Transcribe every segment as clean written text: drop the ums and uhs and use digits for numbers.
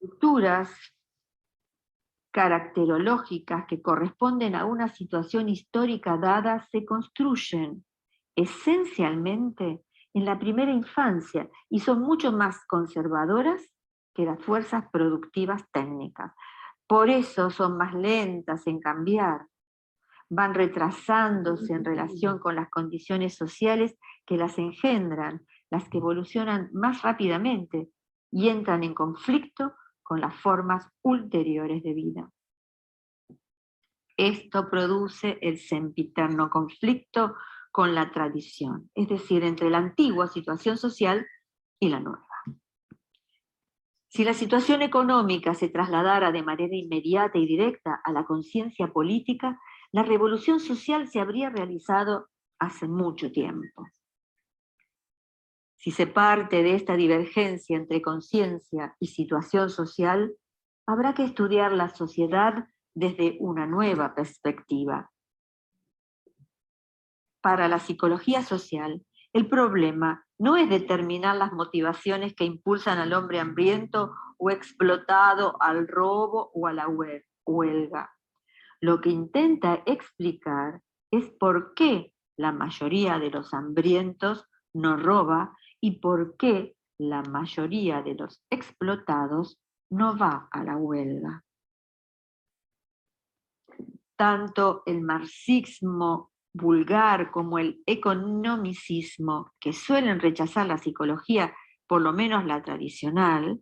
estructuras caracterológicas que corresponden a una situación histórica dada se construyen esencialmente en la primera infancia y son mucho más conservadoras que las fuerzas productivas técnicas. Por eso son más lentas en cambiar, van retrasándose en relación con las condiciones sociales que las engendran, las que evolucionan más rápidamente y entran en conflicto con las formas ulteriores de vida. Esto produce el sempiterno conflicto con la tradición, es decir, entre la antigua situación social y la nueva. Si la situación económica se trasladara de manera inmediata y directa a la conciencia política, la revolución social se habría realizado hace mucho tiempo. Si se parte de esta divergencia entre conciencia y situación social, habrá que estudiar la sociedad desde una nueva perspectiva. Para la psicología social, el problema no es determinar las motivaciones que impulsan al hombre hambriento o explotado al robo o a la huelga. Lo que intenta explicar es por qué la mayoría de los hambrientos no roba y por qué la mayoría de los explotados no va a la huelga. Tanto el marxismo vulgar como el economicismo, que suelen rechazar la psicología, por lo menos la tradicional,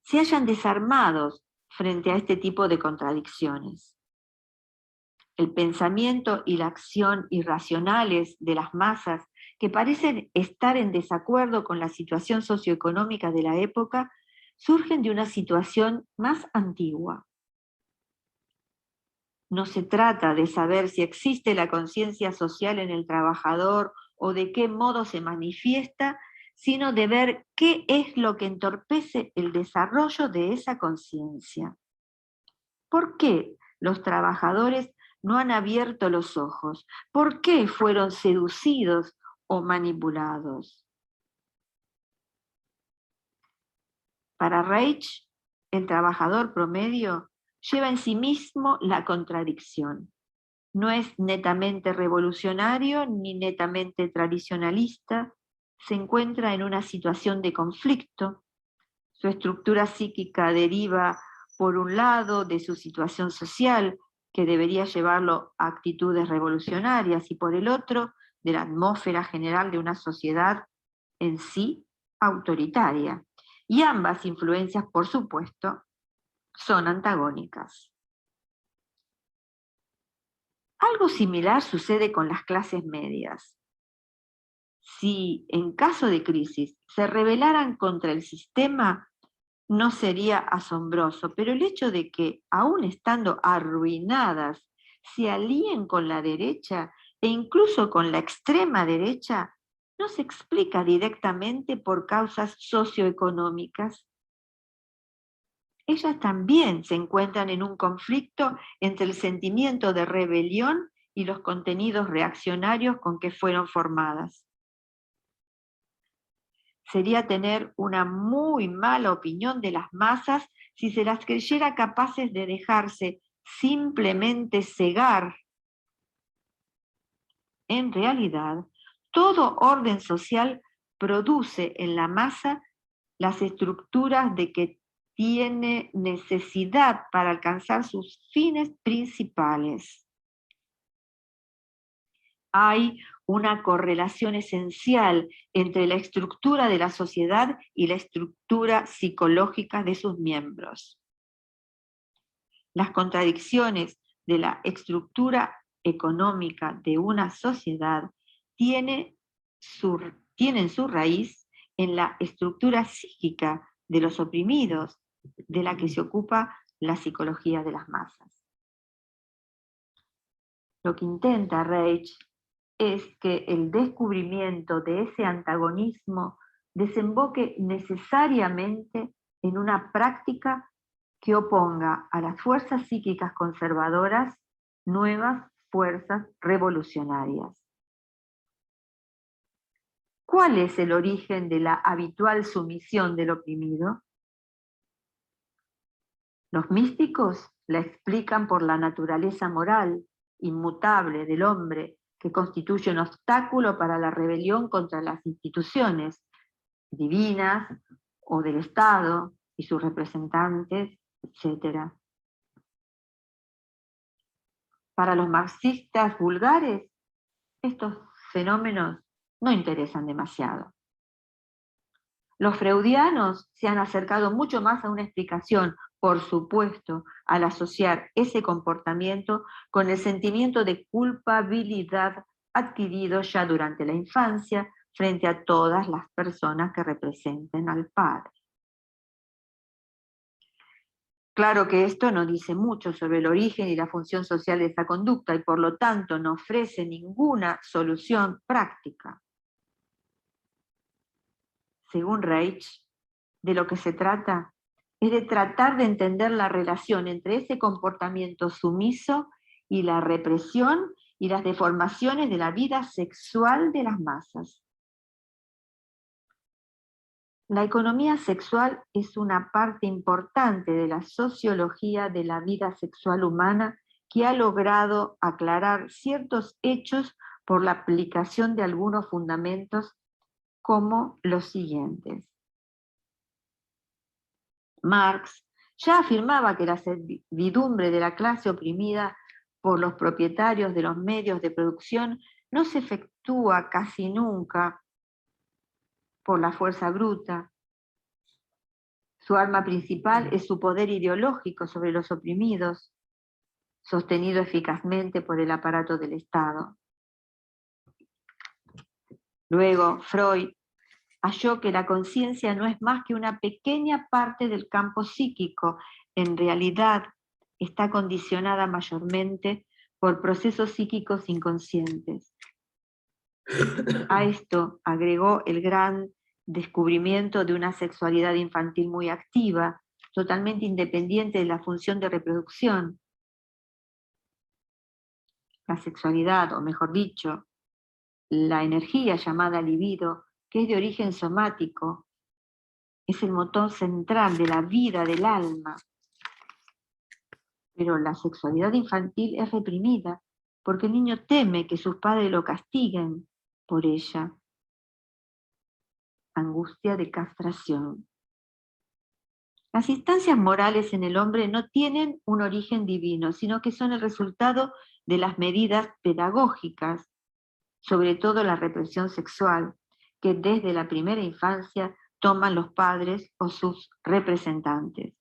se hallan desarmados frente a este tipo de contradicciones. El pensamiento y la acción irracionales de las masas, que parecen estar en desacuerdo con la situación socioeconómica de la época, surgen de una situación más antigua. No se trata de saber si existe la conciencia social en el trabajador o de qué modo se manifiesta, sino de ver qué es lo que entorpece el desarrollo de esa conciencia. ¿Por qué los trabajadores no han abierto los ojos? ¿Por qué fueron seducidos o manipulados? Para Reich, el trabajador promedio lleva en sí mismo la contradicción. No es netamente revolucionario ni netamente tradicionalista, se encuentra en una situación de conflicto. Su estructura psíquica deriva, por un lado, de su situación social, que debería llevarlo a actitudes revolucionarias, y por el otro, de la atmósfera general de una sociedad en sí autoritaria. Y ambas influencias, por supuesto, son antagónicas. Algo similar sucede con las clases medias. Si en caso de crisis se rebelaran contra el sistema, no sería asombroso, pero el hecho de que, aún estando arruinadas, se alíen con la derecha e incluso con la extrema derecha, no se explica directamente por causas socioeconómicas. Ellas también se encuentran en un conflicto entre el sentimiento de rebelión y los contenidos reaccionarios con que fueron formadas. Sería tener una muy mala opinión de las masas si se las creyera capaces de dejarse simplemente cegar. En realidad, todo orden social produce en la masa las estructuras de que tiene necesidad para alcanzar sus fines principales. Hay una correlación esencial entre la estructura de la sociedad y la estructura psicológica de sus miembros. Las contradicciones de la estructura económica de una sociedad tienen su raíz en la estructura psíquica de los oprimidos, de la que se ocupa la psicología de las masas. Lo que intenta Reich es que el descubrimiento de ese antagonismo desemboque necesariamente en una práctica que oponga a las fuerzas psíquicas conservadoras nuevas fuerzas revolucionarias. ¿Cuál es el origen de la habitual sumisión del oprimido? Los místicos la explican por la naturaleza moral, inmutable del hombre, que constituye un obstáculo para la rebelión contra las instituciones divinas o del Estado y sus representantes, etc. Para los marxistas vulgares, estos fenómenos no interesan demasiado. Los freudianos se han acercado mucho más a una explicación, por supuesto, al asociar ese comportamiento con el sentimiento de culpabilidad adquirido ya durante la infancia frente a todas las personas que representen al padre. Claro que esto no dice mucho sobre el origen y la función social de esa conducta y por lo tanto no ofrece ninguna solución práctica. Según Reich, de lo que se trata es de tratar de entender la relación entre ese comportamiento sumiso y la represión y las deformaciones de la vida sexual de las masas. La economía sexual es una parte importante de la sociología de la vida sexual humana que ha logrado aclarar ciertos hechos por la aplicación de algunos fundamentos como los siguientes. Marx ya afirmaba que la servidumbre de la clase oprimida por los propietarios de los medios de producción no se efectúa casi nunca por la fuerza bruta. Su arma principal es su poder ideológico sobre los oprimidos, sostenido eficazmente por el aparato del Estado. Luego, Freud halló que la conciencia no es más que una pequeña parte del campo psíquico. En realidad, está condicionada mayormente por procesos psíquicos inconscientes. A esto agregó el gran descubrimiento de una sexualidad infantil muy activa, totalmente independiente de la función de reproducción. La sexualidad, o mejor dicho, la energía llamada libido, que es de origen somático, es el motor central de la vida del alma. Pero la sexualidad infantil es reprimida porque el niño teme que sus padres lo castiguen por ella. Angustia de castración. Las instancias morales en el hombre no tienen un origen divino, sino que son el resultado de las medidas pedagógicas, sobre todo la represión sexual, que desde la primera infancia toman los padres o sus representantes.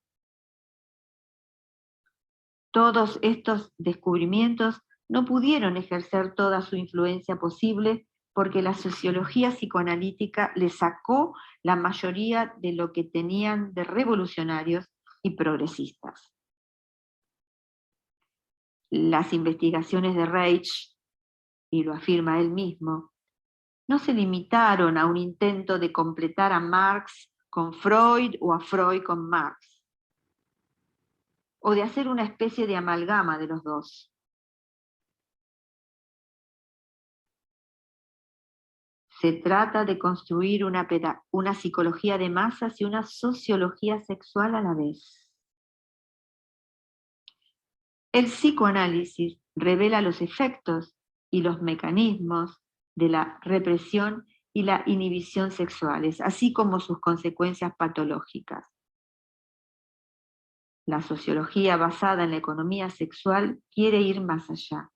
Todos estos descubrimientos no pudieron ejercer toda su influencia posible porque la sociología psicoanalítica le sacó la mayoría de lo que tenían de revolucionarios y progresistas. Las investigaciones de Reich, y lo afirma él mismo, no se limitaron a un intento de completar a Marx con Freud o a Freud con Marx, o de hacer una especie de amalgama de los dos. Se trata de construir una psicología de masas y una sociología sexual a la vez. El psicoanálisis revela los efectos y los mecanismos de la represión y la inhibición sexuales, así como sus consecuencias patológicas. La sociología basada en la economía sexual quiere ir más allá.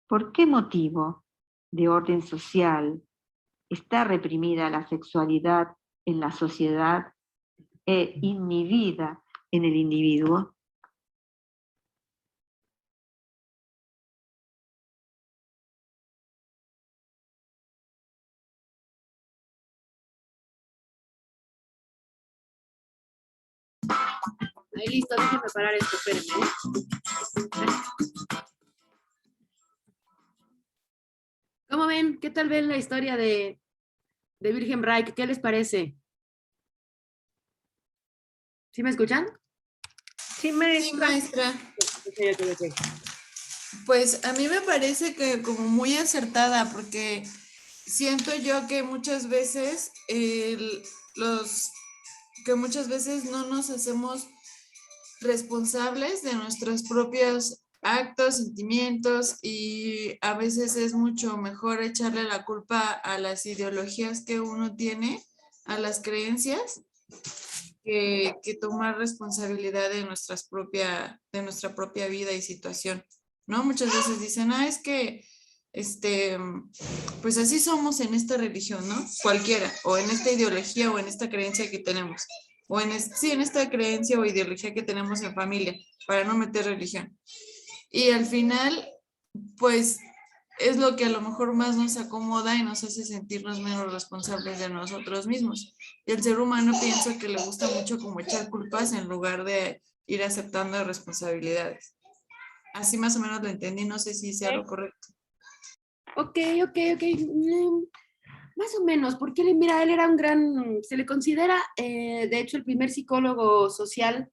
¿Por qué motivo de orden social está reprimida la sexualidad en la sociedad e inhibida en el individuo? Ahí listo, déjenme parar esto, espérenme. ¿Cómo ven? ¿Qué tal ven la historia de Wilhelm Reich? ¿Qué les parece? ¿Sí me escuchan? Sí, maestra. Sí, maestra. Okay. Pues a mí me parece que como muy acertada, porque siento yo que muchas veces no nos hacemos responsables de nuestros propios actos, sentimientos, y a veces es mucho mejor echarle la culpa a las ideologías que uno tiene, a las creencias, que tomar responsabilidad de de nuestra propia vida y situación, ¿no? Muchas veces dicen, es que, pues así somos en esta religión, ¿no? Cualquiera, o en esta ideología o en esta creencia que tenemos, o sí, en esta creencia o ideología que tenemos en familia, para no meter religión. Y al final, pues es lo que a lo mejor más nos acomoda y nos hace sentirnos menos responsables de nosotros mismos. Y el ser humano pienso que le gusta mucho como echar culpas en lugar de ir aceptando responsabilidades. Así más o menos lo entendí, no sé si sea lo correcto. Ok. Más o menos, porque mira, él era un gran, se le considera, de hecho, el primer psicólogo social.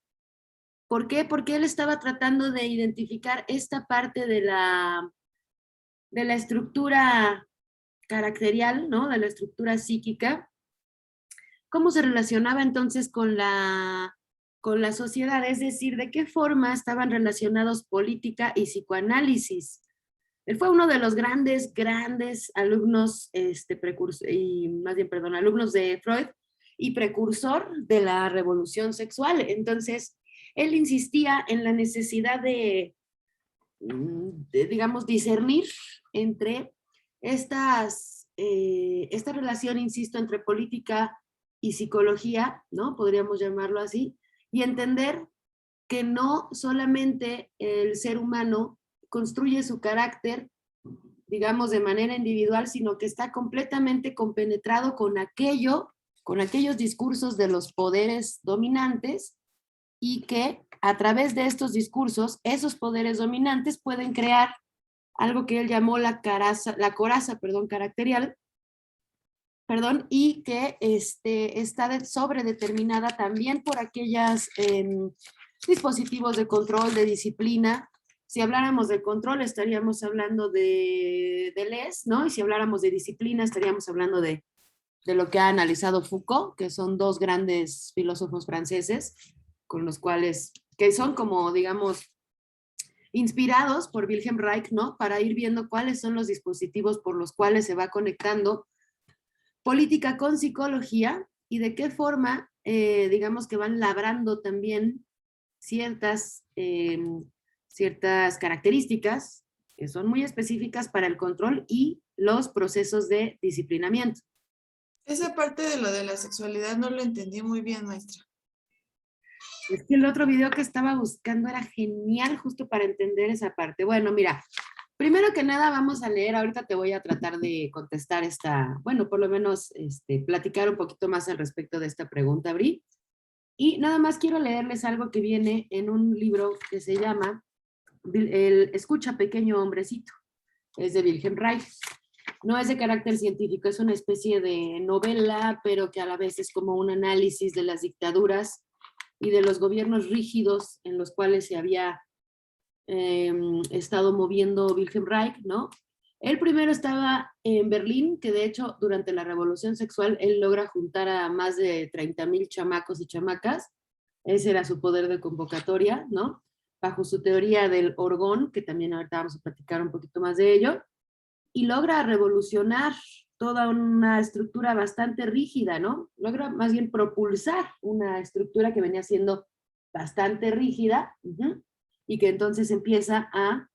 ¿Por qué? Porque él estaba tratando de identificar esta parte de la estructura caracterial, ¿no? De la estructura psíquica. ¿Cómo se relacionaba entonces con la sociedad? Es decir, ¿de qué forma estaban relacionados política y psicoanálisis? Él fue uno de los grandes alumnos, alumnos de Freud y precursor de la revolución sexual. Entonces, él insistía en la necesidad digamos, discernir entre esta relación, insisto, entre política y psicología, ¿no? Podríamos llamarlo así, y entender que no solamente el ser humano construye su carácter, digamos, de manera individual, sino que está completamente compenetrado con aquellos discursos de los poderes dominantes, y que a través de estos discursos, esos poderes dominantes pueden crear algo que él llamó la coraza caracterial, y que está sobredeterminada también por aquellos dispositivos de control, de disciplina. Si habláramos de control, estaríamos hablando de Deleuze, ¿no? Y si habláramos de disciplina, estaríamos hablando de lo que ha analizado Foucault, que son dos grandes filósofos franceses, con los cuales, que son como, digamos, inspirados por Wilhelm Reich, ¿no? Para ir viendo cuáles son los dispositivos por los cuales se va conectando política con psicología y de qué forma, digamos, que van labrando también ciertas características que son muy específicas para el control y los procesos de disciplinamiento. Esa parte de lo de la sexualidad no lo entendí muy bien, maestra. Es que el otro video que estaba buscando era genial justo para entender esa parte. Bueno, mira, primero que nada vamos a leer, ahorita te voy a tratar de contestar por lo menos platicar un poquito más al respecto de esta pregunta, Bri. Y nada más quiero leerles algo que viene en un libro que se llama El Escucha Pequeño Hombrecito. Es de Wilhelm Reich. No es de carácter científico, es una especie de novela, pero que a la vez es como un análisis de las dictaduras y de los gobiernos rígidos en los cuales se había estado moviendo Wilhelm Reich, ¿no? Él primero estaba en Berlín, que de hecho durante la revolución sexual él logra juntar a más de 30,000 chamacos y chamacas. Ese era su poder de convocatoria, ¿no? Bajo su teoría del orgón, que también ahorita vamos a platicar un poquito más de ello, y logra revolucionar toda una estructura bastante rígida, ¿no? Logra más bien propulsar una estructura que venía siendo bastante rígida, y que entonces empieza a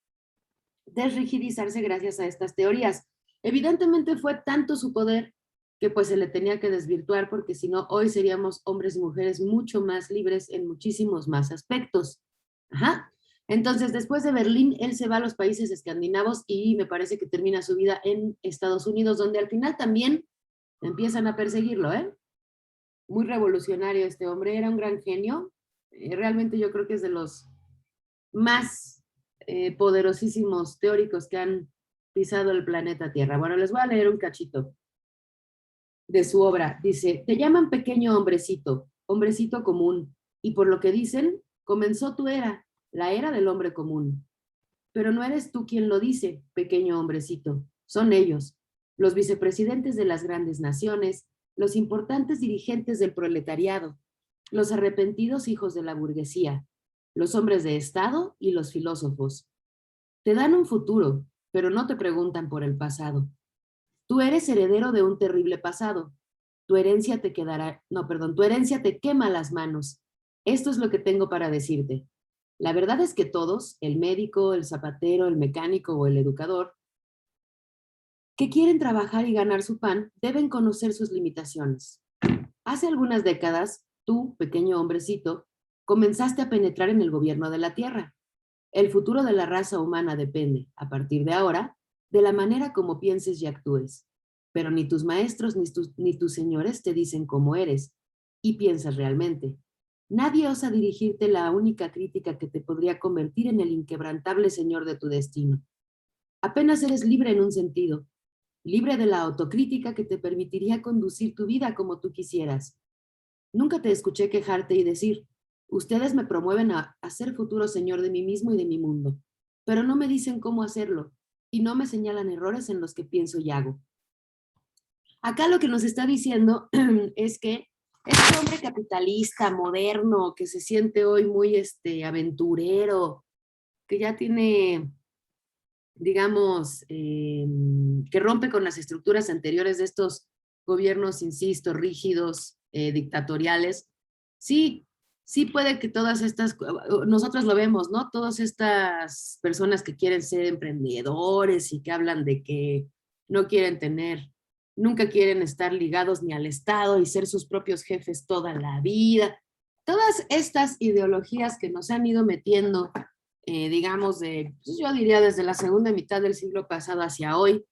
desrigidizarse gracias a estas teorías. Evidentemente fue tanto su poder que pues se le tenía que desvirtuar, porque si no, hoy seríamos hombres y mujeres mucho más libres en muchísimos más aspectos. Entonces, después de Berlín, él se va a los países escandinavos y me parece que termina su vida en Estados Unidos, donde al final también empiezan a perseguirlo, ¿eh? Muy revolucionario este hombre, era un gran genio. Realmente yo creo que es de los más poderosísimos teóricos que han pisado el planeta Tierra. Bueno, les voy a leer un cachito de su obra. Dice, te llaman pequeño hombrecito, hombrecito común, y por lo que dicen, comenzó tu era, la era del hombre común. Pero no eres tú quien lo dice, pequeño hombrecito, son ellos, los vicepresidentes de las grandes naciones, los importantes dirigentes del proletariado, los arrepentidos hijos de la burguesía, los hombres de Estado y los filósofos. Te dan un futuro, pero no te preguntan por el pasado. Tú eres heredero de un terrible pasado. Tu herencia te quedará, no, perdón, tu herencia te quema las manos. Esto es lo que tengo para decirte. La verdad es que todos, el médico, el zapatero, el mecánico o el educador, que quieren trabajar y ganar su pan, deben conocer sus limitaciones. Hace algunas décadas, tú, pequeño hombrecito, comenzaste a penetrar en el gobierno de la Tierra. El futuro de la raza humana depende, a partir de ahora, de la manera como pienses y actúes. Pero ni tus maestros ni tus señores te dicen cómo eres y piensas realmente. Nadie osa dirigirte la única crítica que te podría convertir en el inquebrantable señor de tu destino. Apenas eres libre en un sentido, libre de la autocrítica que te permitiría conducir tu vida como tú quisieras. Nunca te escuché quejarte y decir, ustedes me promueven a ser futuro señor de mí mismo y de mi mundo, pero no me dicen cómo hacerlo y no me señalan errores en los que pienso y hago. Acá lo que nos está diciendo es que este hombre capitalista, moderno, que se siente hoy muy aventurero, que ya tiene, digamos, que rompe con las estructuras anteriores de estos gobiernos, insisto, rígidos, dictatoriales, sí, sí puede que todas estas, nosotros lo vemos, ¿no? Todas estas personas que quieren ser emprendedores y que hablan de que no quieren tener, nunca quieren estar ligados ni al Estado y ser sus propios jefes toda la vida. Todas estas ideologías que nos han ido metiendo digamos, pues yo diría desde la segunda mitad del siglo pasado hacia hoy,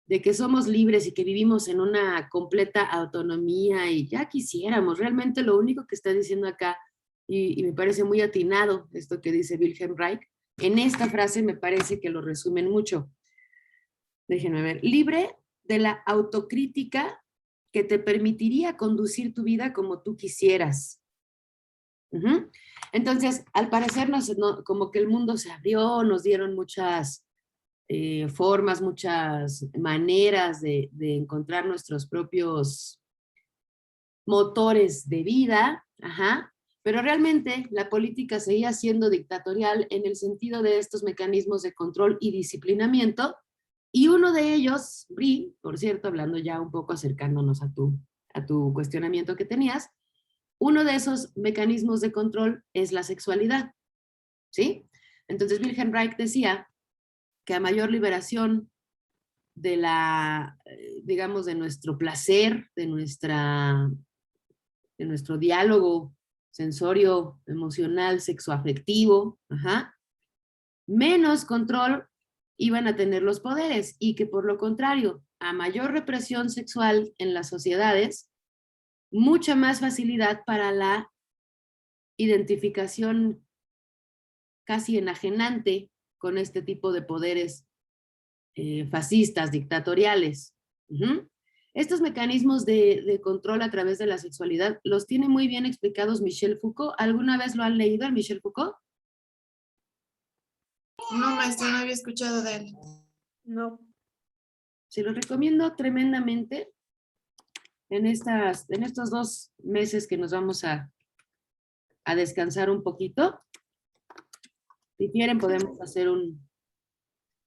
de que somos libres y que vivimos en una completa autonomía y ya quisiéramos. Realmente lo único que está diciendo acá, y me parece muy atinado esto que dice Wilhelm Reich, en esta frase me parece que lo resumen mucho. Déjenme ver. Libre de la autocrítica que te permitiría conducir tu vida como tú quisieras. Entonces, al parecer, como que el mundo se abrió, nos dieron muchas formas, muchas maneras de encontrar nuestros propios motores de vida, pero realmente la política seguía siendo dictatorial en el sentido de estos mecanismos de control y disciplinamiento, y uno de ellos, Brie, por cierto, hablando ya un poco acercándonos a tu cuestionamiento que tenías, uno de esos mecanismos de control es la sexualidad, ¿sí? Entonces Wilhelm Reich decía que a mayor liberación de digamos, de nuestro placer, de nuestro diálogo sensorio, emocional, sexoafectivo, menos control iban a tener los poderes y que por lo contrario, a mayor represión sexual en las sociedades, mucha más facilidad para la identificación casi enajenante con este tipo de poderes fascistas, dictatoriales. Estos mecanismos de control a través de la sexualidad los tiene muy bien explicados Michel Foucault. ¿Alguna vez lo han leído el Michel Foucault? No, maestra, no había escuchado de él. No. Se lo recomiendo tremendamente en estos 2 meses que nos vamos a descansar un poquito. Si quieren podemos hacer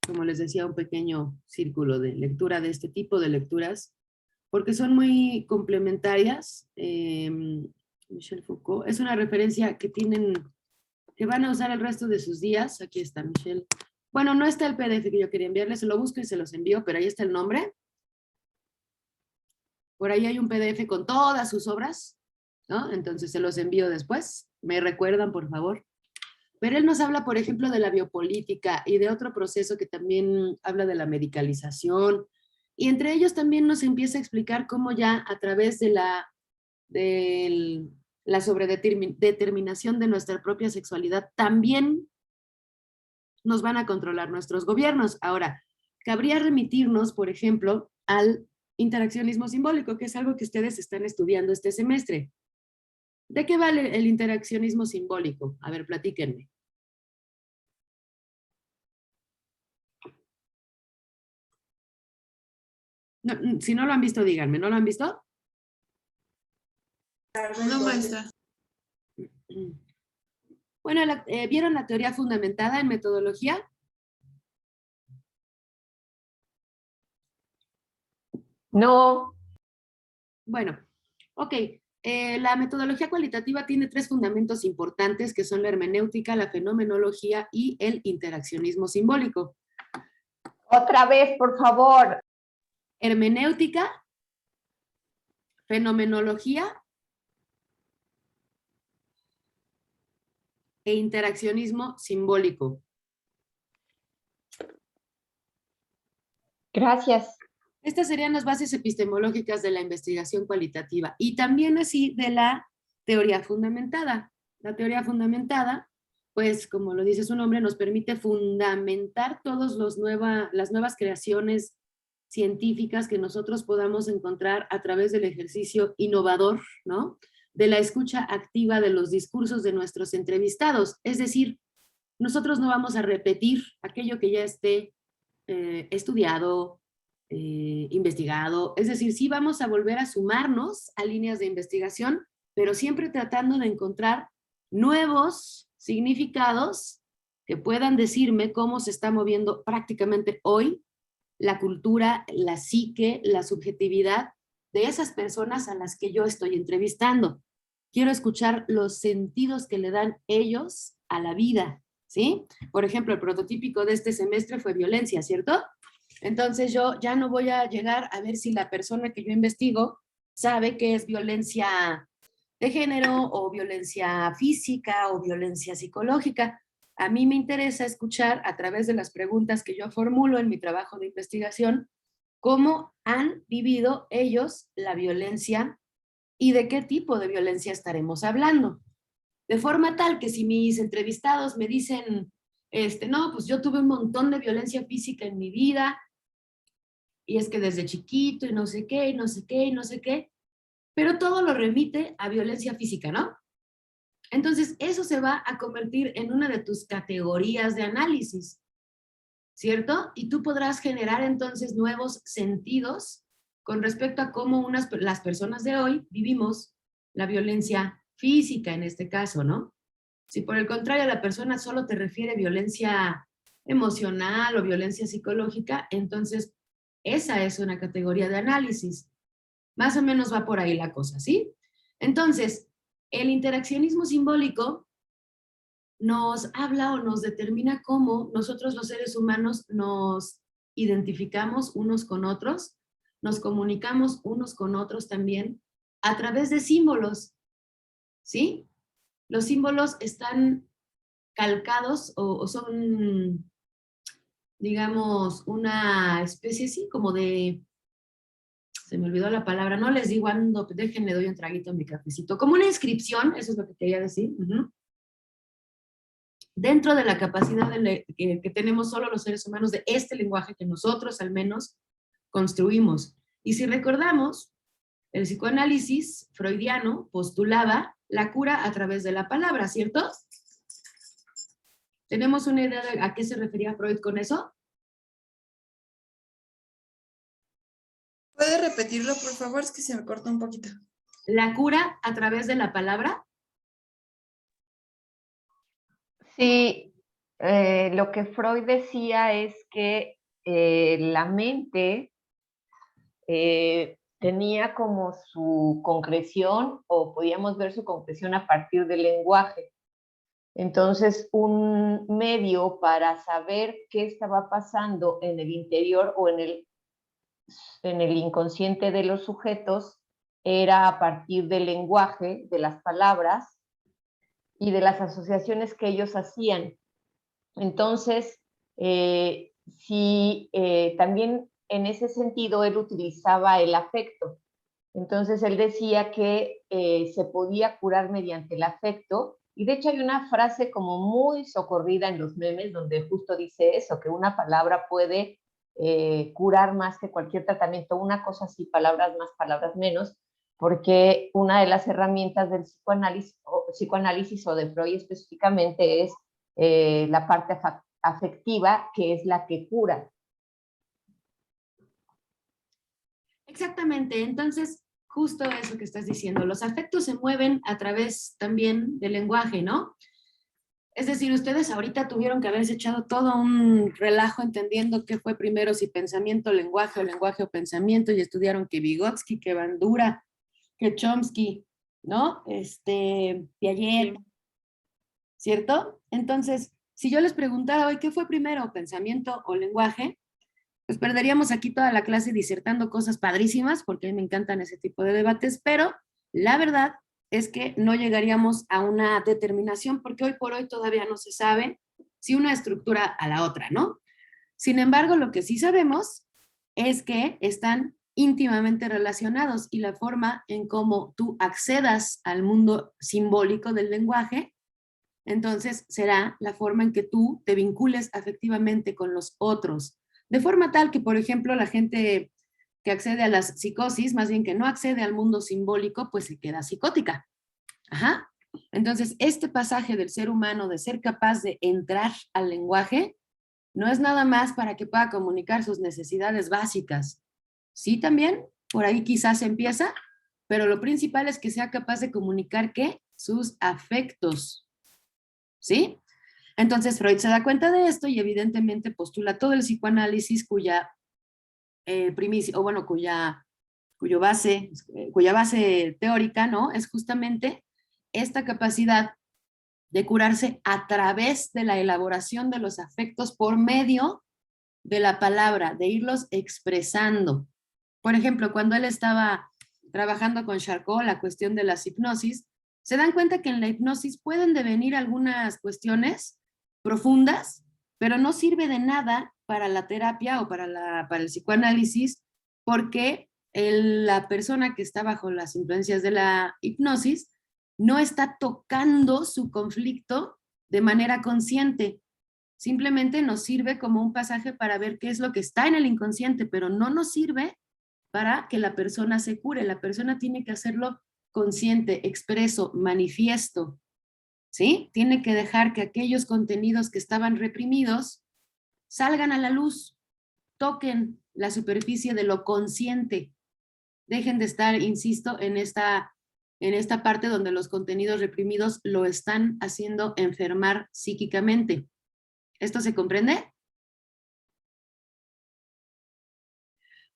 como les decía, un pequeño círculo de lectura de este tipo de lecturas, porque son muy complementarias. Michel Foucault es una referencia que van a usar el resto de sus días. Aquí está Michel. Bueno, no está el PDF que yo quería enviarles, se lo busco y se los envío, pero ahí está el nombre. Por ahí hay un PDF con todas sus obras, ¿no? Entonces se los envío después. Me recuerdan, por favor. Pero él nos habla, por ejemplo, de la biopolítica y de otro proceso que también habla de la medicalización. Y entre ellos también nos empieza a explicar cómo ya a través de la sobredeterminación de nuestra propia sexualidad también nos van a controlar nuestros gobiernos. Ahora, cabría remitirnos, por ejemplo, al interaccionismo simbólico, que es algo que ustedes están estudiando este semestre. ¿De qué vale el interaccionismo simbólico? A ver, platíquenme. No, si no lo han visto, díganme. ¿No lo han visto? No, maestra. Bueno, ¿vieron la teoría fundamentada en metodología? No. Bueno, ok. La metodología cualitativa tiene 3 fundamentos importantes que son la hermenéutica, la fenomenología y el interaccionismo simbólico. Otra vez, por favor. Hermenéutica, fenomenología e interaccionismo simbólico. Gracias. Estas serían las bases epistemológicas de la investigación cualitativa y también así de la teoría fundamentada. La teoría fundamentada, pues como lo dice su nombre, nos permite fundamentar todas las nuevas creaciones científicas que nosotros podamos encontrar a través del ejercicio innovador, ¿no? De la escucha activa de los discursos de nuestros entrevistados. Es decir, nosotros no vamos a repetir aquello que ya esté estudiado, investigado, es decir, sí vamos a volver a sumarnos a líneas de investigación, pero siempre tratando de encontrar nuevos significados que puedan decirme cómo se está moviendo prácticamente hoy la cultura, la psique, la subjetividad de esas personas a las que yo estoy entrevistando. Quiero escuchar los sentidos que le dan ellos a la vida, ¿sí? Por ejemplo, el prototípico de este semestre fue violencia, ¿cierto? Entonces yo ya no voy a llegar a ver si la persona que yo investigo sabe qué es violencia de género o violencia física o violencia psicológica. A mí me interesa escuchar a través de las preguntas que yo formulo en mi trabajo de investigación cómo han vivido ellos la violencia y de qué tipo de violencia estaremos hablando. De forma tal que si mis entrevistados me dicen, no, pues yo tuve un montón de violencia física en mi vida, y es que desde chiquito, y no sé qué, y no sé qué, y no sé qué, pero todo lo remite a violencia física, ¿no? Entonces, eso se va a convertir en una de tus categorías de análisis, ¿cierto? Y tú podrás generar entonces nuevos sentidos con respecto a cómo las personas de hoy vivimos la violencia física en este caso, ¿no? Si por el contrario la persona solo te refiere violencia emocional o violencia psicológica, entonces esa es una categoría de análisis. Más o menos va por ahí la cosa, ¿sí? Entonces, el interaccionismo simbólico nos habla o nos determina cómo nosotros los seres humanos nos identificamos unos con otros, nos comunicamos unos con otros también a través de símbolos, ¿sí? Los símbolos están calcados o son, digamos, una especie así como de, se me olvidó la palabra, no les digo ando, déjenme doy un traguito a mi cafecito, como una inscripción, eso es lo que quería decir, dentro de la capacidad que tenemos solo los seres humanos de este lenguaje que nosotros al menos construimos. Y si recordamos, el psicoanálisis freudiano postulaba la cura a través de la palabra, ¿cierto? ¿Tenemos una idea de a qué se refería Freud con eso? ¿Puede repetirlo, por favor? Es que se me corta un poquito. ¿La cura a través de la palabra? Sí, lo que Freud decía es que la mente tenía como su concreción, o podíamos ver su concreción a partir del lenguaje. Entonces, un medio para saber qué estaba pasando en el interior o en el inconsciente de los sujetos era a partir del lenguaje, de las palabras y de las asociaciones que ellos hacían. Entonces, también en ese sentido él utilizaba el afecto. Entonces él decía que se podía curar mediante el afecto, y de hecho hay una frase como muy socorrida en los memes donde justo dice eso, que una palabra puede curar más que cualquier tratamiento, una cosa así, palabras más, palabras menos, porque una de las herramientas del psicoanálisis o de Freud específicamente es la parte afectiva, que es la que cura. Exactamente, entonces justo eso que estás diciendo, los afectos se mueven a través también del lenguaje, ¿no? Es decir, ustedes ahorita tuvieron que haberse echado todo un relajo entendiendo qué fue primero, si pensamiento, lenguaje o pensamiento, y estudiaron que Vygotsky, que Bandura, que Chomsky, ¿no? Piaget, Sí. ¿cierto? Entonces, si yo les preguntara hoy qué fue primero, pensamiento o lenguaje, pues perderíamos aquí toda la clase disertando cosas padrísimas, porque a mí me encantan ese tipo de debates, pero la verdad es que no llegaríamos a una determinación, porque hoy por hoy todavía no se sabe si una estructura a la otra, ¿no? Sin embargo, lo que sí sabemos es que están íntimamente relacionados y la forma en cómo tú accedas al mundo simbólico del lenguaje, entonces será la forma en que tú te vincules afectivamente con los otros. De forma tal que, por ejemplo, la gente que accede a las psicosis, más bien que no accede al mundo simbólico, pues se queda psicótica. Ajá. Entonces, este pasaje del ser humano de ser capaz de entrar al lenguaje no es nada más para que pueda comunicar sus necesidades básicas. Sí, también, por ahí quizás empieza, pero lo principal es que sea capaz de comunicar, ¿qué? Sus afectos. ¿Sí? Entonces Freud se da cuenta de esto y evidentemente postula todo el psicoanálisis cuya primicia, o bueno, cuya base teórica, ¿no? Es justamente esta capacidad de curarse a través de la elaboración de los afectos por medio de la palabra, de irlos expresando. Por ejemplo, cuando él estaba trabajando con Charcot la cuestión de las hipnosis, se dan cuenta que en la hipnosis pueden devenir algunas cuestiones profundas, pero no sirve de nada para la terapia o para el psicoanálisis, porque la persona que está bajo las influencias de la hipnosis no está tocando su conflicto de manera consciente. Simplemente nos sirve como un pasaje para ver qué es lo que está en el inconsciente, pero no nos sirve para que la persona se cure. La persona tiene que hacerlo consciente, expreso, manifiesto, ¿sí? Tiene que dejar que aquellos contenidos que estaban reprimidos salgan a la luz, toquen la superficie de lo consciente. Dejen de estar, insisto, en esta parte donde los contenidos reprimidos lo están haciendo enfermar psíquicamente. ¿Esto se comprende?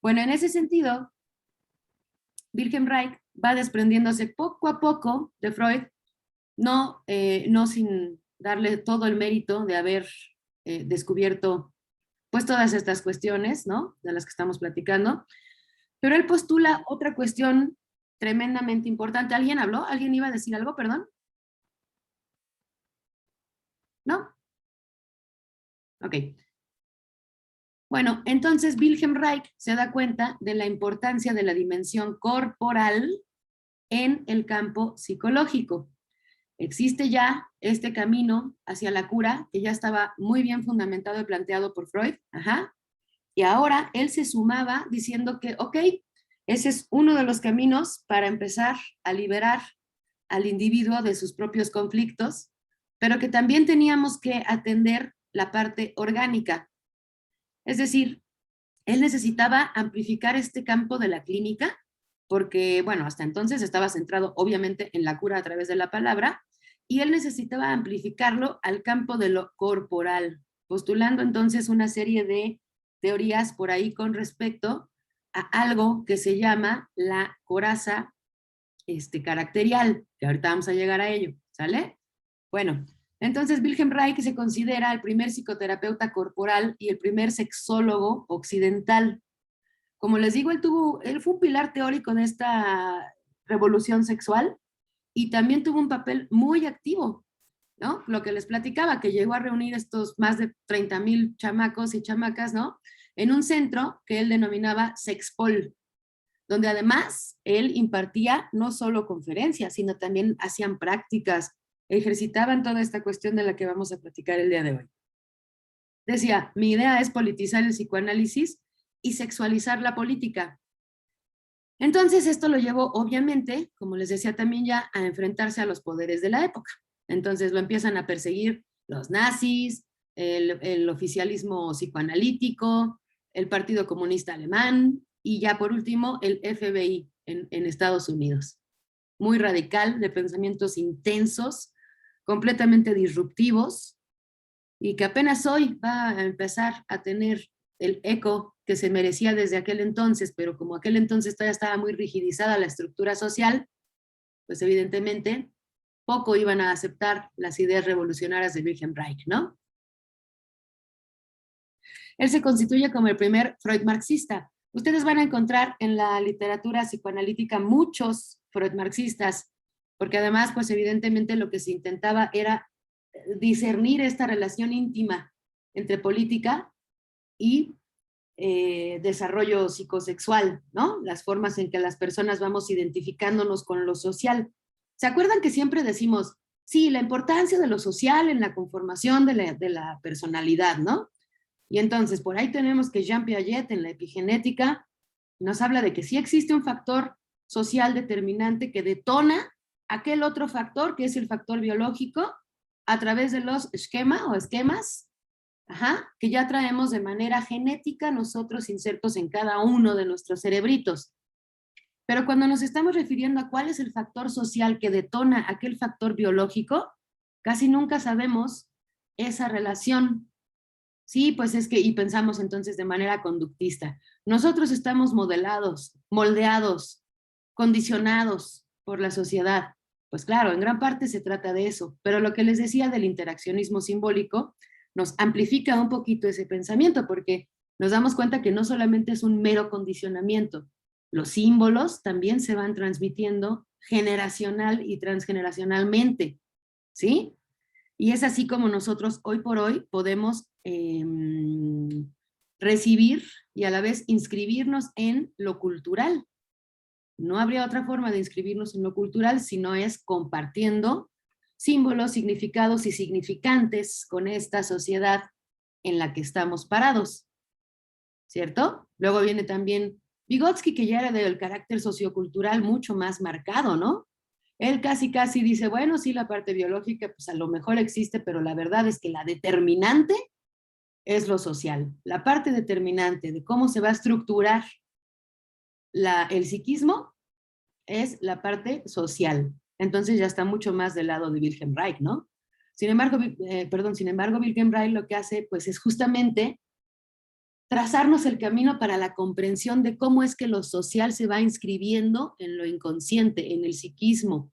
Bueno, en ese sentido, Wilhelm Reich va desprendiéndose poco a poco de Freud, no sin darle todo el mérito de haber descubierto pues todas estas cuestiones, ¿no? De las que estamos platicando, pero él postula otra cuestión tremendamente importante. ¿Alguien habló? ¿Alguien iba a decir algo? Perdón. ¿No? Ok. Bueno, entonces Wilhelm Reich se da cuenta de la importancia de la dimensión corporal en el campo psicológico. Existe ya este camino hacia la cura que ya estaba muy bien fundamentado y planteado por Freud. Ajá. Y ahora él se sumaba diciendo que, ok, ese es uno de los caminos para empezar a liberar al individuo de sus propios conflictos, pero que también teníamos que atender la parte orgánica. Es decir, él necesitaba amplificar este campo de la clínica, porque, bueno, hasta entonces estaba centrado obviamente en la cura a través de la palabra, y él necesitaba amplificarlo al campo de lo corporal, postulando entonces una serie de teorías por ahí con respecto a algo que se llama la coraza caracterial, que ahorita vamos a llegar a ello, ¿sale? Bueno, entonces Wilhelm Reich se considera el primer psicoterapeuta corporal y el primer sexólogo occidental. Como les digo, él fue un pilar teórico de esta revolución sexual y también tuvo un papel muy activo, ¿no? Lo que les platicaba, que llegó a reunir estos más de 30,000 chamacos y chamacas, ¿no? En un centro que él denominaba Sexpol, donde además él impartía no solo conferencias, sino también hacían prácticas, ejercitaban toda esta cuestión de la que vamos a platicar el día de hoy. Decía, mi idea es politizar el psicoanálisis y sexualizar la política. Entonces esto lo llevó, obviamente, como les decía también ya, a enfrentarse a los poderes de la época. Entonces lo empiezan a perseguir los nazis, el oficialismo psicoanalítico, el Partido Comunista Alemán y ya por último el FBI en Estados Unidos. Muy radical, de pensamientos intensos, completamente disruptivos y que apenas hoy va a empezar a tener el eco que se merecía desde aquel entonces, pero como aquel entonces todavía estaba muy rigidizada la estructura social, pues evidentemente poco iban a aceptar las ideas revolucionarias de Wilhelm Reich, ¿no? Él se constituye como el primer Freud marxista. Ustedes van a encontrar en la literatura psicoanalítica muchos Freud marxistas, porque además, pues evidentemente lo que se intentaba era discernir esta relación íntima entre política y desarrollo psicosexual, ¿no? Las formas en que las personas vamos identificándonos con lo social. ¿Se acuerdan que siempre decimos, sí, la importancia de lo social en la conformación de la personalidad, ¿no? Y entonces, por ahí tenemos que Jean Piaget en la epigenética nos habla de que sí existe un factor social determinante que detona aquel otro factor, que es el factor biológico, a través de los esquemas, que ya traemos de manera genética nosotros insertos en cada uno de nuestros cerebritos. Pero cuando nos estamos refiriendo a cuál es el factor social que detona aquel factor biológico, casi nunca sabemos esa relación. Sí, pues es que, y pensamos entonces de manera conductista. Nosotros estamos modelados, moldeados, condicionados por la sociedad. Pues claro, en gran parte se trata de eso, pero lo que les decía del interaccionismo simbólico nos amplifica un poquito ese pensamiento, porque nos damos cuenta que no solamente es un mero condicionamiento, los símbolos también se van transmitiendo generacional y transgeneracionalmente, ¿sí? Y es así como nosotros hoy por hoy podemos recibir y a la vez inscribirnos en lo cultural. No habría otra forma de inscribirnos en lo cultural si no es compartiendo símbolos, significados y significantes con esta sociedad en la que estamos parados, ¿cierto? Luego viene también Vygotsky, que ya era del carácter sociocultural mucho más marcado, ¿no? Él casi dice, bueno, sí, la parte biológica, pues a lo mejor existe, pero la verdad es que la determinante es lo social. La parte determinante de cómo se va a estructurar el psiquismo es la parte social. Entonces ya está mucho más del lado de Wilhelm Reich, ¿no? Sin embargo, Wilhelm Reich lo que hace, pues, es justamente trazarnos el camino para la comprensión de cómo es que lo social se va inscribiendo en lo inconsciente, en el psiquismo.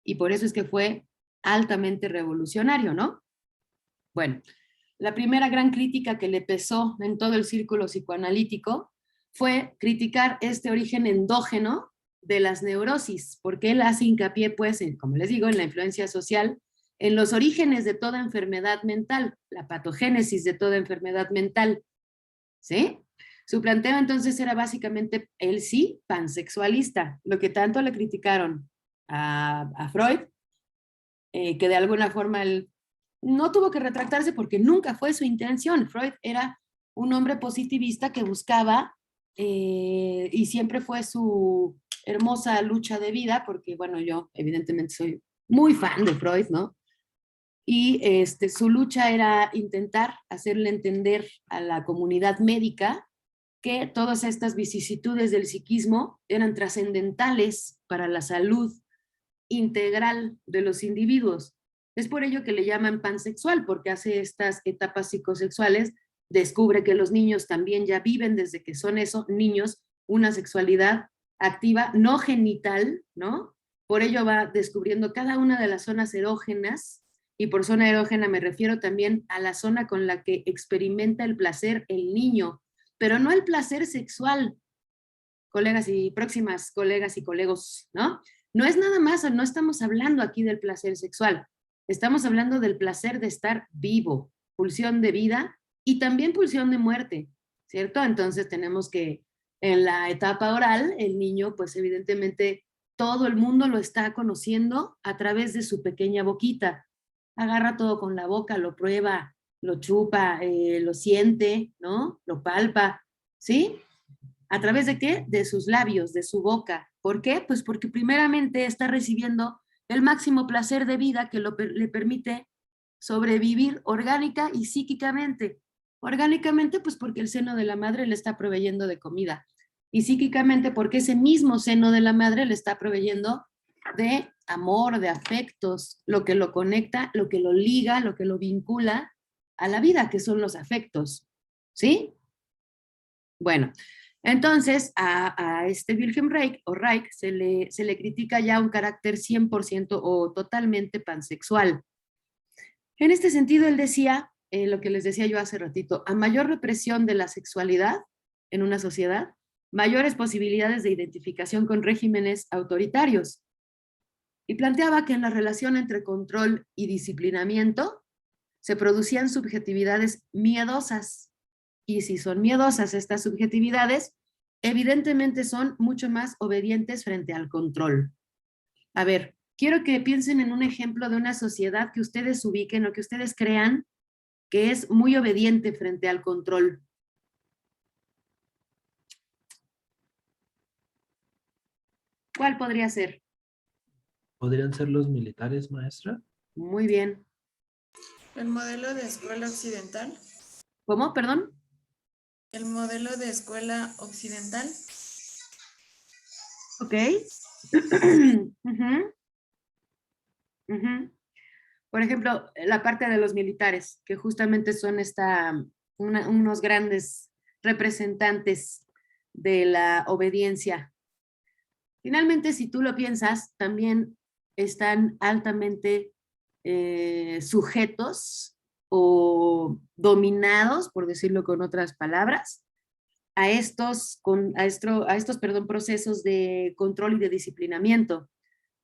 Y por eso es que fue altamente revolucionario, ¿no? Bueno, la primera gran crítica que le pesó en todo el círculo psicoanalítico fue criticar este origen endógeno de las neurosis, porque él hace hincapié, pues, como les digo, en la influencia social, en los orígenes de toda enfermedad mental, la patogénesis de toda enfermedad mental, ¿sí? Su planteo entonces era básicamente, él sí, pansexualista, lo que tanto le criticaron a Freud, que de alguna forma él no tuvo que retractarse porque nunca fue su intención. Freud era un hombre positivista que buscaba, y siempre fue su hermosa lucha de vida, porque bueno, yo evidentemente soy muy fan de Freud, ¿no? Y su lucha era intentar hacerle entender a la comunidad médica que todas estas vicisitudes del psiquismo eran trascendentales para la salud integral de los individuos. Es por ello que le llaman pansexual, porque hace estas etapas psicosexuales, descubre que los niños también ya viven desde que son niños, una sexualidad activa, no genital, ¿no? Por ello va descubriendo cada una de las zonas erógenas, y por zona erógena me refiero también a la zona con la que experimenta el placer el niño, pero no el placer sexual, colegas y próximas colegas y colegos, ¿no? No es nada más, no estamos hablando aquí del placer sexual, estamos hablando del placer de estar vivo, pulsión de vida y también pulsión de muerte, ¿cierto? Entonces tenemos que en la etapa oral, el niño, pues evidentemente todo el mundo lo está conociendo a través de su pequeña boquita. Agarra todo con la boca, lo prueba, lo chupa, lo siente, ¿no? Lo palpa, ¿sí? ¿A través de qué? De sus labios, de su boca. ¿Por qué? Pues porque primeramente está recibiendo el máximo placer de vida que le permite sobrevivir orgánica y psíquicamente. Orgánicamente, pues porque el seno de la madre le está proveyendo de comida. Y psíquicamente porque ese mismo seno de la madre le está proveyendo de amor, de afectos, lo que lo conecta, lo que lo liga, lo que lo vincula a la vida, que son los afectos, ¿sí? Bueno, entonces a este Wilhelm Reich, o Reich se le critica ya un carácter 100% o totalmente pansexual. En este sentido, él decía, lo que les decía yo hace ratito, a mayor represión de la sexualidad en una sociedad, mayores posibilidades de identificación con regímenes autoritarios. Y planteaba que en la relación entre control y disciplinamiento se producían subjetividades miedosas. Y si son miedosas estas subjetividades, evidentemente son mucho más obedientes frente al control. A ver, quiero que piensen en un ejemplo de una sociedad que ustedes ubiquen o que ustedes crean que es muy obediente frente al control. ¿Cuál podría ser? ¿Podrían ser los militares, maestra? Muy bien. El modelo de escuela occidental. ¿Cómo? Perdón. El modelo de escuela occidental. Ok. Ujú. Ujú. Por ejemplo, la parte de los militares, que justamente son unos grandes representantes de la obediencia. Finalmente, si tú lo piensas, también están altamente sujetos o dominados, por decirlo con otras palabras, a estos procesos de control y de disciplinamiento,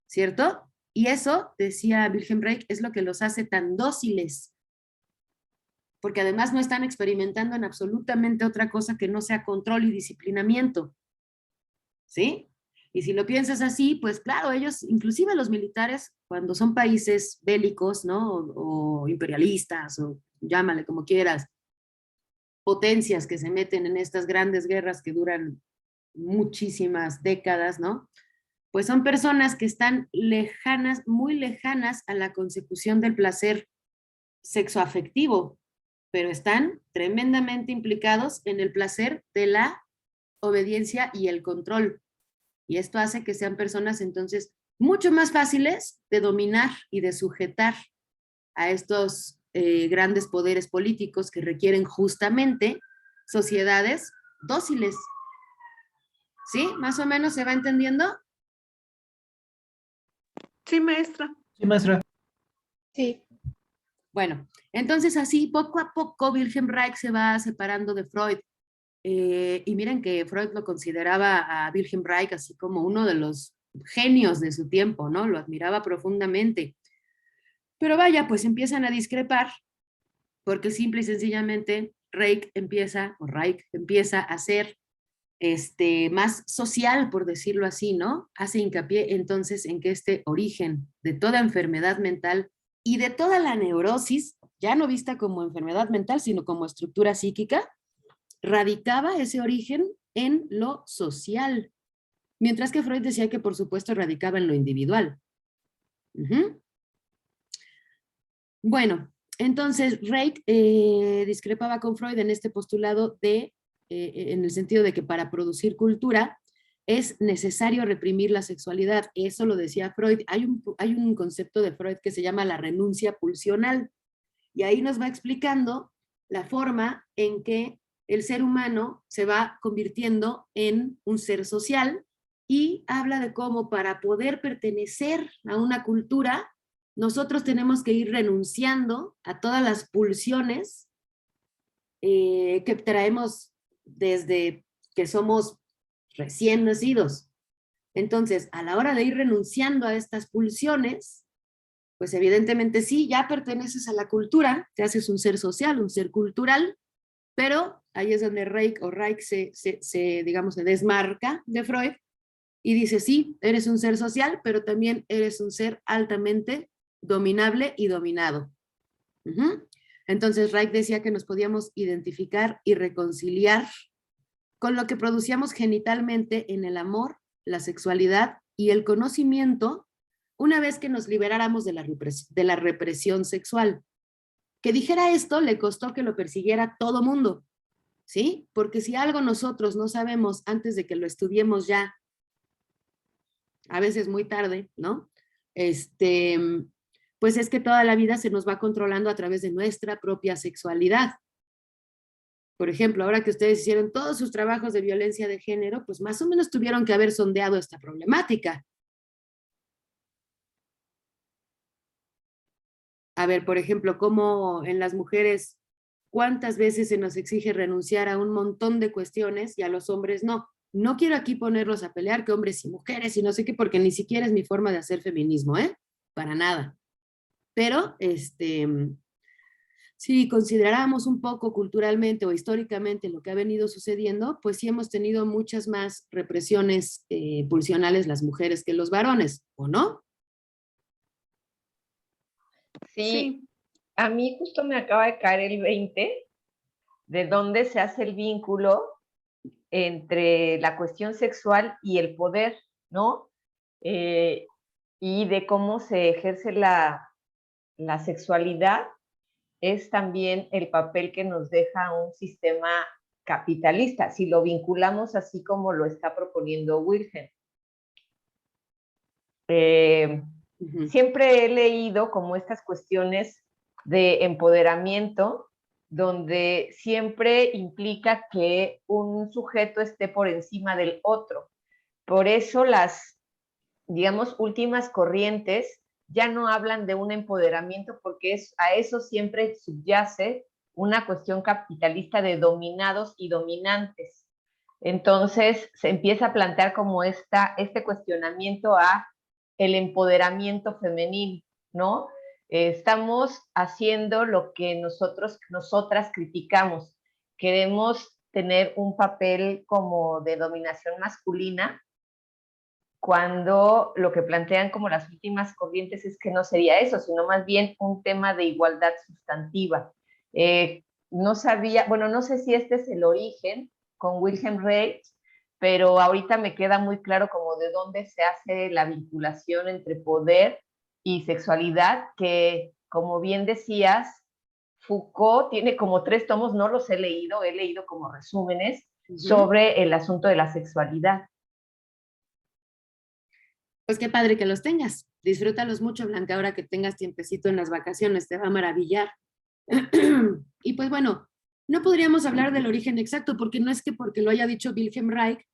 ¿cierto? Y eso, decía Wilhelm Reich, es lo que los hace tan dóciles, porque además no están experimentando en absolutamente otra cosa que no sea control y disciplinamiento, ¿sí? Y si lo piensas así, pues claro, ellos, inclusive los militares, cuando son países bélicos, ¿no? O imperialistas, o llámale como quieras, potencias que se meten en estas grandes guerras que duran muchísimas décadas, ¿no? Pues son personas que están lejanas, muy lejanas a la consecución del placer sexoafectivo, pero están tremendamente implicados en el placer de la obediencia y el control. Y esto hace que sean personas entonces mucho más fáciles de dominar y de sujetar a estos grandes poderes políticos que requieren justamente sociedades dóciles. ¿Sí? ¿Más o menos se va entendiendo? Sí, maestra. Sí, maestra. Sí. Bueno, entonces así poco a poco Wilhelm Reich se va separando de Freud. Y miren que Freud lo consideraba a Wilhelm Reich así como uno de los genios de su tiempo, ¿no? Lo admiraba profundamente. Pero vaya, pues empiezan a discrepar porque simple y sencillamente Reich empieza a ser más social, por decirlo así, ¿no? Hace hincapié entonces en que este origen de toda enfermedad mental y de toda la neurosis, ya no vista como enfermedad mental, sino como estructura psíquica, radicaba ese origen en lo social, mientras que Freud decía que por supuesto radicaba en lo individual. Bueno, entonces Reich discrepaba con Freud en este postulado en el sentido de que para producir cultura es necesario reprimir la sexualidad. Eso lo decía Freud. Hay un concepto de Freud que se llama la renuncia pulsional. Y ahí nos va explicando la forma en que el ser humano se va convirtiendo en un ser social y habla de cómo para poder pertenecer a una cultura, nosotros tenemos que ir renunciando a todas las pulsiones que traemos desde que somos recién nacidos. Entonces, a la hora de ir renunciando a estas pulsiones, pues evidentemente sí, ya perteneces a la cultura, te haces un ser social, un ser cultural, pero ahí es donde Reich se desmarca de Freud y dice, sí, eres un ser social, pero también eres un ser altamente dominable y dominado. Entonces Reich decía que nos podíamos identificar y reconciliar con lo que producíamos genitalmente en el amor, la sexualidad y el conocimiento una vez que nos liberáramos de la represión sexual. Que dijera esto le costó que lo persiguiera todo mundo, ¿sí? Porque si algo nosotros no sabemos antes de que lo estudiemos ya, a veces muy tarde, ¿no? pues es que toda la vida se nos va controlando a través de nuestra propia sexualidad. Por ejemplo, ahora que ustedes hicieron todos sus trabajos de violencia de género, pues más o menos tuvieron que haber sondeado esta problemática. A ver, por ejemplo, cómo en las mujeres, cuántas veces se nos exige renunciar a un montón de cuestiones y a los hombres no. No quiero aquí ponerlos a pelear que hombres y mujeres y no sé qué, porque ni siquiera es mi forma de hacer feminismo, ¿eh? Para nada. Pero, si consideramos un poco culturalmente o históricamente lo que ha venido sucediendo, pues sí hemos tenido muchas más represiones pulsionales las mujeres que los varones, ¿o no? Sí, Sí, a mí justo me acaba de caer el 20 de dónde se hace el vínculo entre la cuestión sexual y el poder, ¿no? Y de cómo se ejerce la sexualidad es también el papel que nos deja un sistema capitalista, si lo vinculamos así como lo está proponiendo Wilhelm. Siempre he leído como estas cuestiones de empoderamiento, donde siempre implica que un sujeto esté por encima del otro. Por eso las, digamos, últimas corrientes ya no hablan de un empoderamiento, porque a eso siempre subyace una cuestión capitalista de dominados y dominantes. Entonces se empieza a plantear como este cuestionamiento a el empoderamiento femenino, ¿no? Estamos haciendo lo que nosotras criticamos. Queremos tener un papel como de dominación masculina, cuando lo que plantean como las últimas corrientes es que no sería eso, sino más bien un tema de igualdad sustantiva. No sabía, bueno, no sé si este es el origen con Wilhelm Reich, pero ahorita me queda muy claro como de dónde se hace la vinculación entre poder y sexualidad, que como bien decías, Foucault tiene como 3 tomos, no los he leído como resúmenes sobre el asunto de la sexualidad. Pues qué padre que los tengas. Disfrútalos mucho, Blanca, ahora que tengas tiempecito en las vacaciones, te va a maravillar. Y pues bueno, no podríamos hablar del origen exacto, porque no es que porque lo haya dicho Wilhelm Reich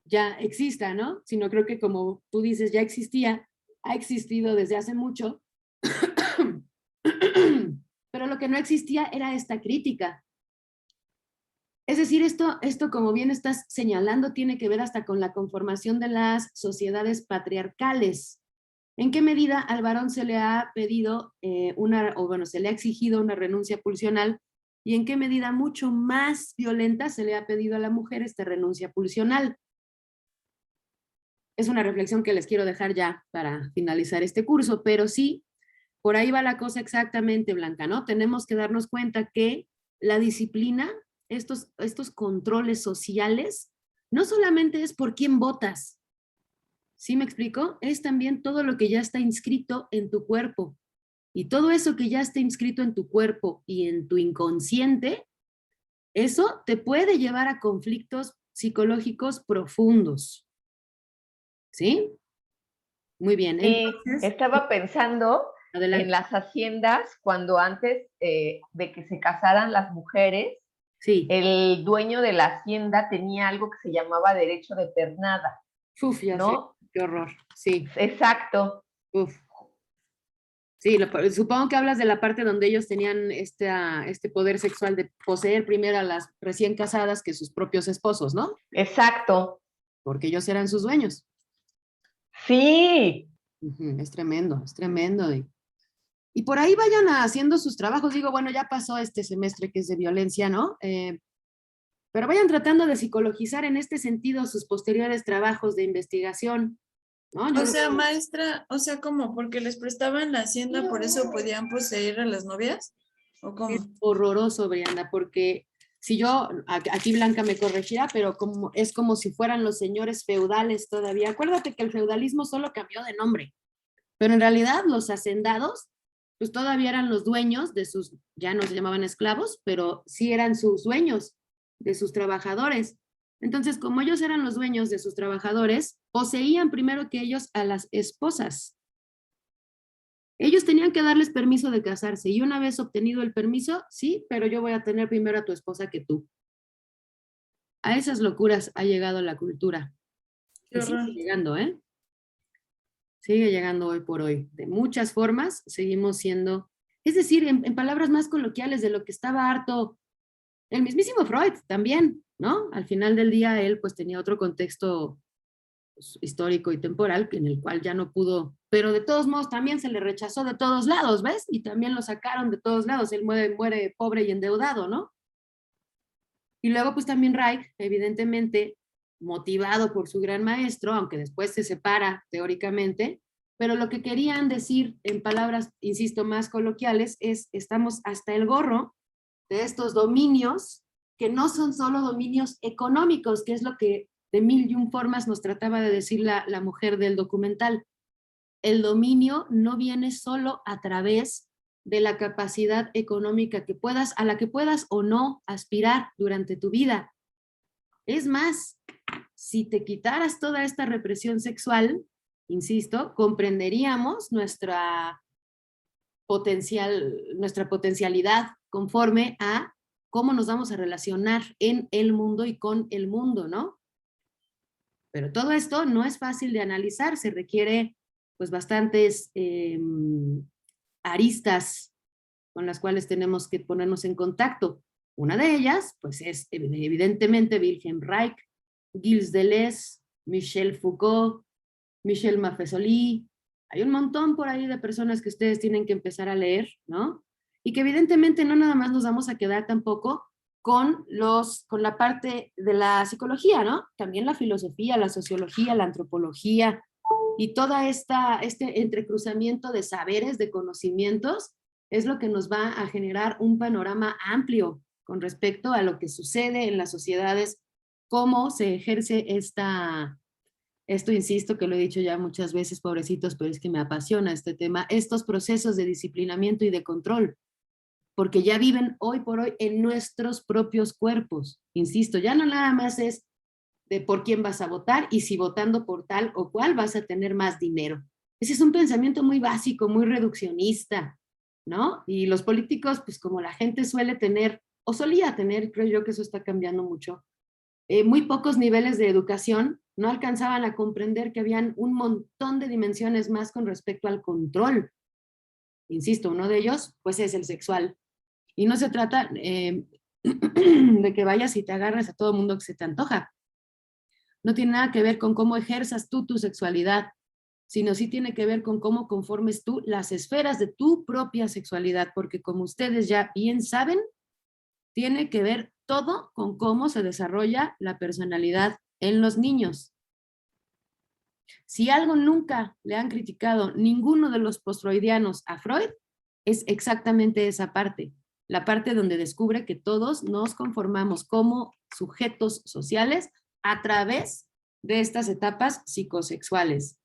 ya exista, ¿no? Sino creo que como tú dices, ya existía, ha existido desde hace mucho, pero lo que no existía era esta crítica. Es decir, esto, como bien estás señalando, tiene que ver hasta con la conformación de las sociedades patriarcales. ¿En qué medida al varón se le ha pedido se le ha exigido una renuncia pulsional? ¿Y en qué medida mucho más violenta se le ha pedido a la mujer esta renuncia pulsional? Es una reflexión que les quiero dejar ya para finalizar este curso, pero sí, por ahí va la cosa exactamente, Blanca, ¿no? Tenemos que darnos cuenta que la disciplina, estos controles sociales, no solamente es por quién votas, ¿sí me explico? Es también todo lo que ya está inscrito en tu cuerpo. Y todo eso que ya está inscrito en tu cuerpo y en tu inconsciente, eso te puede llevar a conflictos psicológicos profundos. ¿Sí? Muy bien. Sí, Entonces, estaba pensando adelante. en las haciendas, cuando antes de que se casaran las mujeres, Sí. el dueño de la hacienda tenía algo que se llamaba derecho de pernada, Uf, ya sé. ¿no? Qué horror. Sí. Exacto. Uf. Sí, supongo que hablas de la parte donde ellos tenían este poder sexual de poseer primero a las recién casadas que sus propios esposos, ¿no? Exacto. Porque ellos eran sus dueños. Sí. Es tremendo, es tremendo. Y por ahí vayan haciendo sus trabajos. Digo, bueno, ya pasó este semestre que es de violencia, ¿no? Pero vayan tratando de psicologizar en este sentido sus posteriores trabajos de investigación, ¿no? O sea, maestra, o sea, ¿cómo? ¿Porque les prestaban la hacienda, por eso podían poseer a las novias? ¿O Es cómo? horroroso, Brianda, porque si yo, aquí Blanca me corregirá, pero es como si fueran los señores feudales todavía. Acuérdate que el feudalismo solo cambió de nombre, pero en realidad los hacendados, pues todavía eran los dueños de sus, ya no se llamaban esclavos, pero sí eran sus dueños de sus trabajadores. Entonces, como ellos eran los dueños de sus trabajadores, poseían primero que ellos a las esposas. Ellos tenían que darles permiso de casarse y una vez obtenido el permiso, sí, pero yo voy a tener primero a tu esposa que tú. A esas locuras ha llegado la cultura. Qué Y sigue horror. llegando, ¿eh? Sigue llegando hoy por hoy. De muchas formas seguimos siendo, es decir, en palabras más coloquiales de lo que estaba harto el mismísimo Freud también, ¿no? Al final del día él pues tenía otro contexto pues, histórico y temporal en el cual ya no pudo, pero de todos modos también se le rechazó de todos lados, ¿ves? Y también lo sacaron de todos lados, él muere pobre y endeudado, ¿no? Y luego pues también Reich, evidentemente, motivado por su gran maestro, aunque después se separa teóricamente, pero lo que querían decir en palabras, insisto, más coloquiales es, estamos hasta el gorro de estos dominios que no son solo dominios económicos, que es lo que de mil y un formas nos trataba de decir la mujer del documental. El dominio no viene solo a través de la capacidad económica que puedas, a la que puedas o no aspirar durante tu vida. Es más, si te quitaras toda esta represión sexual, insisto, comprenderíamos nuestra potencialidad conforme a cómo nos vamos a relacionar en el mundo y con el mundo, ¿no? Pero todo esto no es fácil de analizar, se requiere pues bastantes aristas con las cuales tenemos que ponernos en contacto. Una de ellas, pues es evidentemente Wilhelm Reich, Gilles Deleuze, Michel Foucault, Michel Maffesoli. Hay un montón por ahí de personas que ustedes tienen que empezar a leer, ¿no? Y que evidentemente no nada más nos vamos a quedar tampoco con la parte de la psicología, ¿no? También la filosofía, la sociología, la antropología y toda este entrecruzamiento de saberes, de conocimientos, es lo que nos va a generar un panorama amplio con respecto a lo que sucede en las sociedades, cómo se ejerce esto insisto que lo he dicho ya muchas veces, pobrecitos, pero es que me apasiona este tema, estos procesos de disciplinamiento y de control, porque ya viven hoy por hoy en nuestros propios cuerpos. Insisto, ya no nada más es de por quién vas a votar y si votando por tal o cual vas a tener más dinero. Ese es un pensamiento muy básico, muy reduccionista, ¿no? Y los políticos, pues como la gente suele tener, o solía tener, creo yo que eso está cambiando mucho, muy pocos niveles de educación, no alcanzaban a comprender que habían un montón de dimensiones más con respecto al control. Insisto, uno de ellos, pues es el sexual. Y no se trata de que vayas y te agarres a todo el mundo que se te antoja. No tiene nada que ver con cómo ejerzas tú tu sexualidad, sino sí tiene que ver con cómo conformes tú las esferas de tu propia sexualidad, porque como ustedes ya bien saben, tiene que ver todo con cómo se desarrolla la personalidad en los niños. Si algo nunca le han criticado ninguno de los postfreudianos a Freud, es exactamente esa parte, la parte donde descubre que todos nos conformamos como sujetos sociales a través de estas etapas psicosexuales,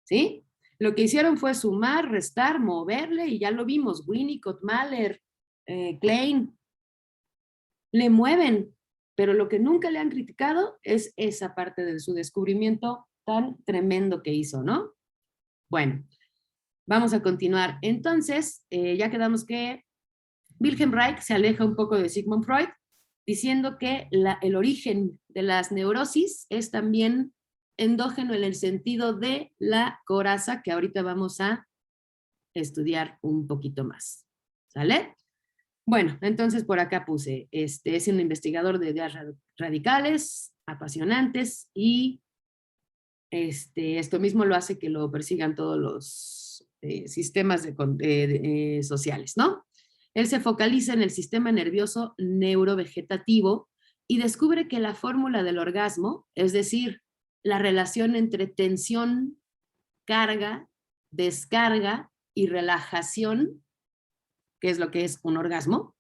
¿sí? Lo que hicieron fue sumar, restar, moverle, y ya lo vimos, Winnicott, Mahler, Klein, le mueven, pero lo que nunca le han criticado es esa parte de su descubrimiento tan tremendo que hizo, ¿no? Bueno, vamos a continuar. Entonces, ya quedamos que Wilhelm Reich se aleja un poco de Sigmund Freud, diciendo que el origen de las neurosis es también endógeno en el sentido de la coraza, que ahorita vamos a estudiar un poquito más. ¿Sale? Bueno, entonces por acá puse, es un investigador de ideas radicales, apasionantes, y esto mismo lo hace que lo persigan todos los sistemas sociales, ¿no? Él se focaliza en el sistema nervioso neurovegetativo y descubre que la fórmula del orgasmo, es decir, la relación entre tensión, carga, descarga y relajación, que es lo que es un orgasmo,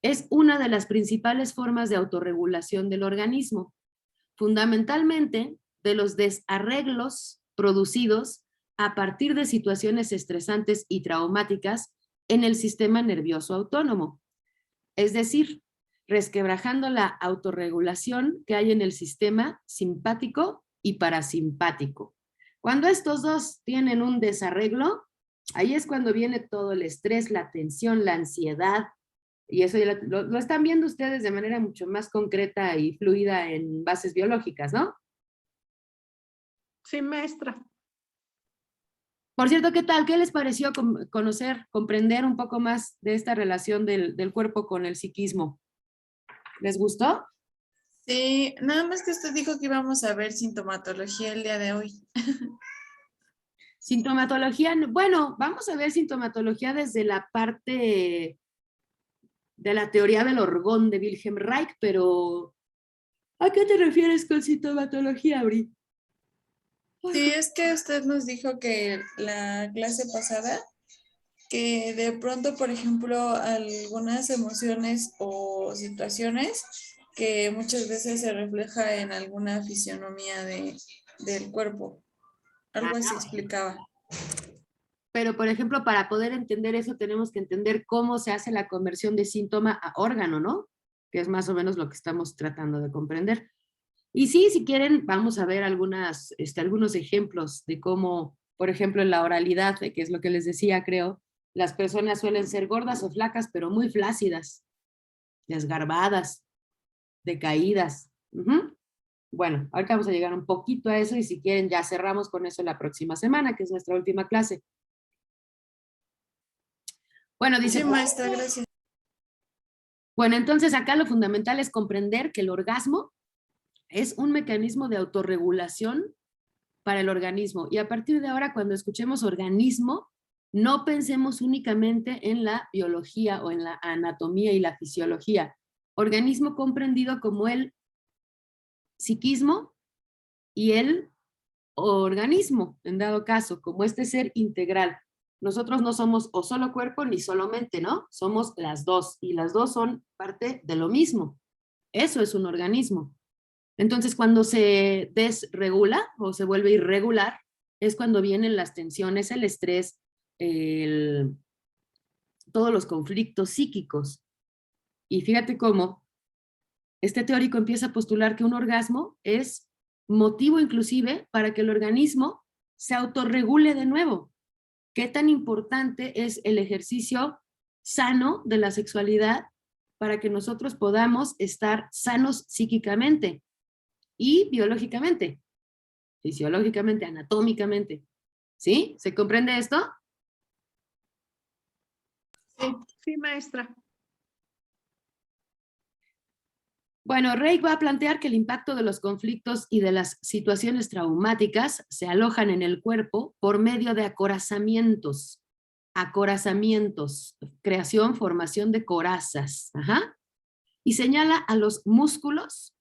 es una de las principales formas de autorregulación del organismo, fundamentalmente de los desarreglos producidos a partir de situaciones estresantes y traumáticas en el sistema nervioso autónomo, es decir, resquebrajando la autorregulación que hay en el sistema simpático y parasimpático. Cuando estos dos tienen un desarreglo, Ahí es cuando viene todo el estrés, la tensión, la ansiedad, y eso ya lo están viendo ustedes de manera mucho más concreta y fluida en bases biológicas, ¿no? Sí, maestra. Por cierto, ¿qué tal? ¿Qué les pareció conocer, comprender un poco más de esta relación del cuerpo con el psiquismo? ¿Les gustó? Sí, nada más que usted dijo que íbamos a ver sintomatología el día de hoy. Sintomatología, bueno, vamos a ver sintomatología desde la parte de la teoría del orgón de Wilhelm Reich, pero ¿a qué te refieres con sintomatología, Bri? Sí, es que usted nos dijo que la clase pasada, que de pronto, por ejemplo, algunas emociones o situaciones que muchas veces se refleja en alguna fisionomía del cuerpo. Algo así explicaba. Pero, por ejemplo, para poder entender eso, tenemos que entender cómo se hace la conversión de síntoma a órgano, ¿no? Que es más o menos lo que estamos tratando de comprender. Y sí, si quieren, vamos a ver algunos ejemplos de cómo, por ejemplo, en la oralidad, que es lo que les decía, creo, las personas suelen ser gordas o flacas, pero muy flácidas, desgarbadas, decaídas. Bueno, ahorita vamos a llegar un poquito a eso y si quieren ya cerramos con eso la próxima semana, que es nuestra última clase. Bueno, dice... Sí, maestra, gracias. Bueno, entonces acá lo fundamental es comprender que el orgasmo es un mecanismo de autorregulación para el organismo. Y a partir de ahora, cuando escuchemos organismo, no pensemos únicamente en la biología o en la anatomía y la fisiología. Organismo comprendido como el psiquismo y el organismo, en dado caso, como este ser integral. Nosotros no somos o solo cuerpo ni solo mente, ¿no? Somos las dos y las dos son parte de lo mismo. Eso es un organismo. Entonces, cuando se desregula o se vuelve irregular, es cuando vienen las tensiones, el estrés, todos los conflictos psíquicos. Y fíjate cómo este teórico empieza a postular que un orgasmo es motivo inclusive para que el organismo se autorregule de nuevo. ¿Qué tan importante es el ejercicio sano de la sexualidad para que nosotros podamos estar sanos psíquicamente y biológicamente, fisiológicamente, anatómicamente? ¿Sí? ¿Se comprende esto? Sí, maestra. Bueno, Reich va a plantear que el impacto de los conflictos y de las situaciones traumáticas se alojan en el cuerpo por medio de acorazamientos. Acorazamientos, creación, formación de corazas. Ajá. Y señala a los músculos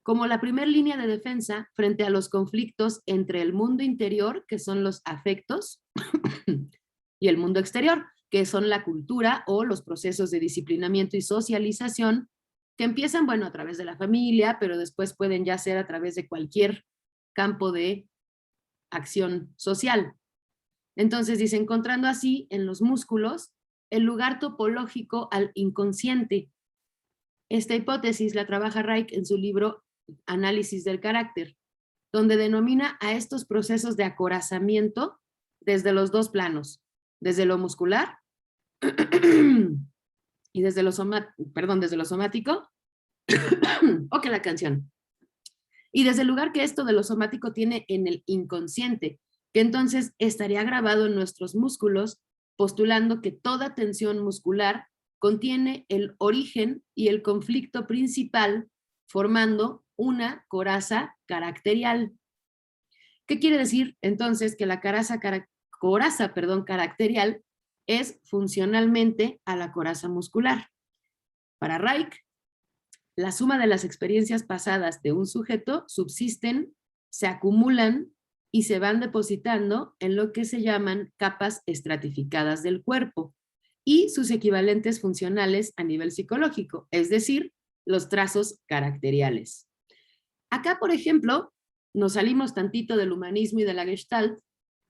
como la primera línea de defensa frente a los conflictos entre el mundo interior, que son los afectos, y el mundo exterior, que son la cultura o los procesos de disciplinamiento y socialización, que empiezan, bueno, a través de la familia, pero después pueden ya ser a través de cualquier campo de acción social. Entonces dice, encontrando así en los músculos el lugar topológico al inconsciente. Esta hipótesis la trabaja Reich en su libro Análisis del carácter, donde denomina a estos procesos de acorazamiento desde los dos planos, desde lo muscular y desde lo somático, o que la canción. Y desde el lugar que esto de lo somático tiene en el inconsciente, que entonces estaría grabado en nuestros músculos, postulando que toda tensión muscular contiene el origen y el conflicto principal, formando una coraza caracterial. ¿Qué quiere decir entonces? Que la coraza caracterial es funcionalmente a la coraza muscular. Para Reich, la suma de las experiencias pasadas de un sujeto subsisten, se acumulan y se van depositando en lo que se llaman capas estratificadas del cuerpo y sus equivalentes funcionales a nivel psicológico, es decir, los trazos caracteriales. Acá, por ejemplo, nos salimos tantito del humanismo y de la Gestalt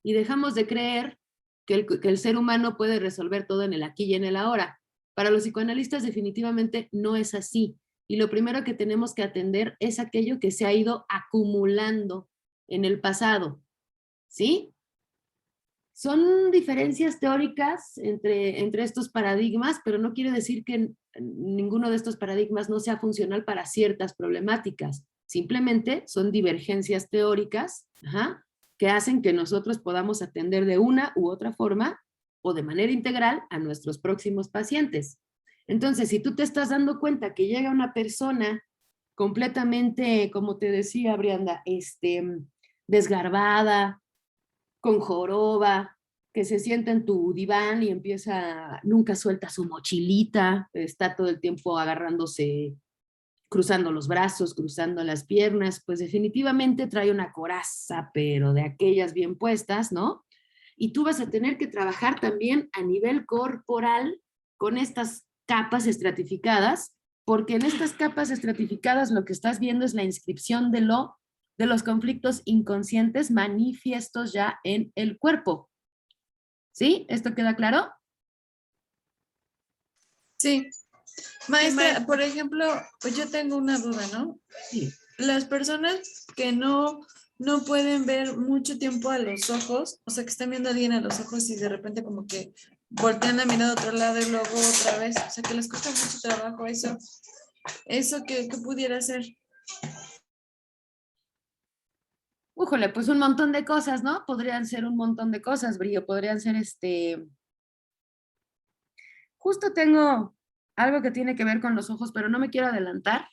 y dejamos de creer que el ser humano puede resolver todo en el aquí y en el ahora. Para los psicoanalistas definitivamente no es así. Y lo primero que tenemos que atender es aquello que se ha ido acumulando en el pasado. ¿Sí? Son diferencias teóricas entre estos paradigmas, pero no quiere decir que ninguno de estos paradigmas no sea funcional para ciertas problemáticas. Simplemente son divergencias teóricas, que hacen que nosotros podamos atender de una u otra forma o de manera integral a nuestros próximos pacientes. Entonces, si tú te estás dando cuenta que llega una persona completamente, como te decía, Brianda, desgarbada, con joroba, que se sienta en tu diván y nunca suelta su mochilita, está todo el tiempo agarrándose, cruzando los brazos, cruzando las piernas, pues definitivamente trae una coraza, pero de aquellas bien puestas, ¿no? Y tú vas a tener que trabajar también a nivel corporal con estas capas estratificadas, porque en estas capas estratificadas lo que estás viendo es la inscripción de los conflictos inconscientes manifiestos ya en el cuerpo. ¿Sí? ¿Esto queda claro? Sí. Maestra, por ejemplo, pues yo tengo una duda, ¿no? Sí. Las personas que no pueden ver mucho tiempo a los ojos, o sea, que están viendo a alguien a los ojos y de repente como que voltean a mirar a otro lado y luego otra vez, o sea, que les cuesta mucho trabajo eso ¿qué pudiera ser? Újole, pues un montón de cosas, ¿no? Podrían ser un montón de cosas, Brillo, podrían ser Justo tengo algo que tiene que ver con los ojos, pero no me quiero adelantar.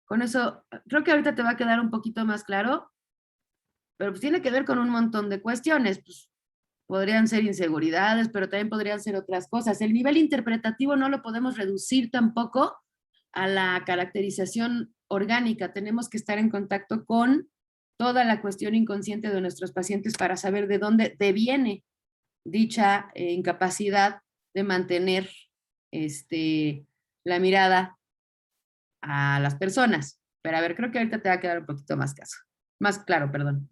Con eso, creo que ahorita te va a quedar un poquito más claro, pero pues tiene que ver con un montón de cuestiones. Pues podrían ser inseguridades, pero también podrían ser otras cosas. El nivel interpretativo no lo podemos reducir tampoco a la caracterización orgánica. Tenemos que estar en contacto con toda la cuestión inconsciente de nuestros pacientes para saber de dónde deviene dicha incapacidad de mantener la mirada a las personas. Pero a ver, creo que ahorita te va a quedar un poquito más claro, perdón.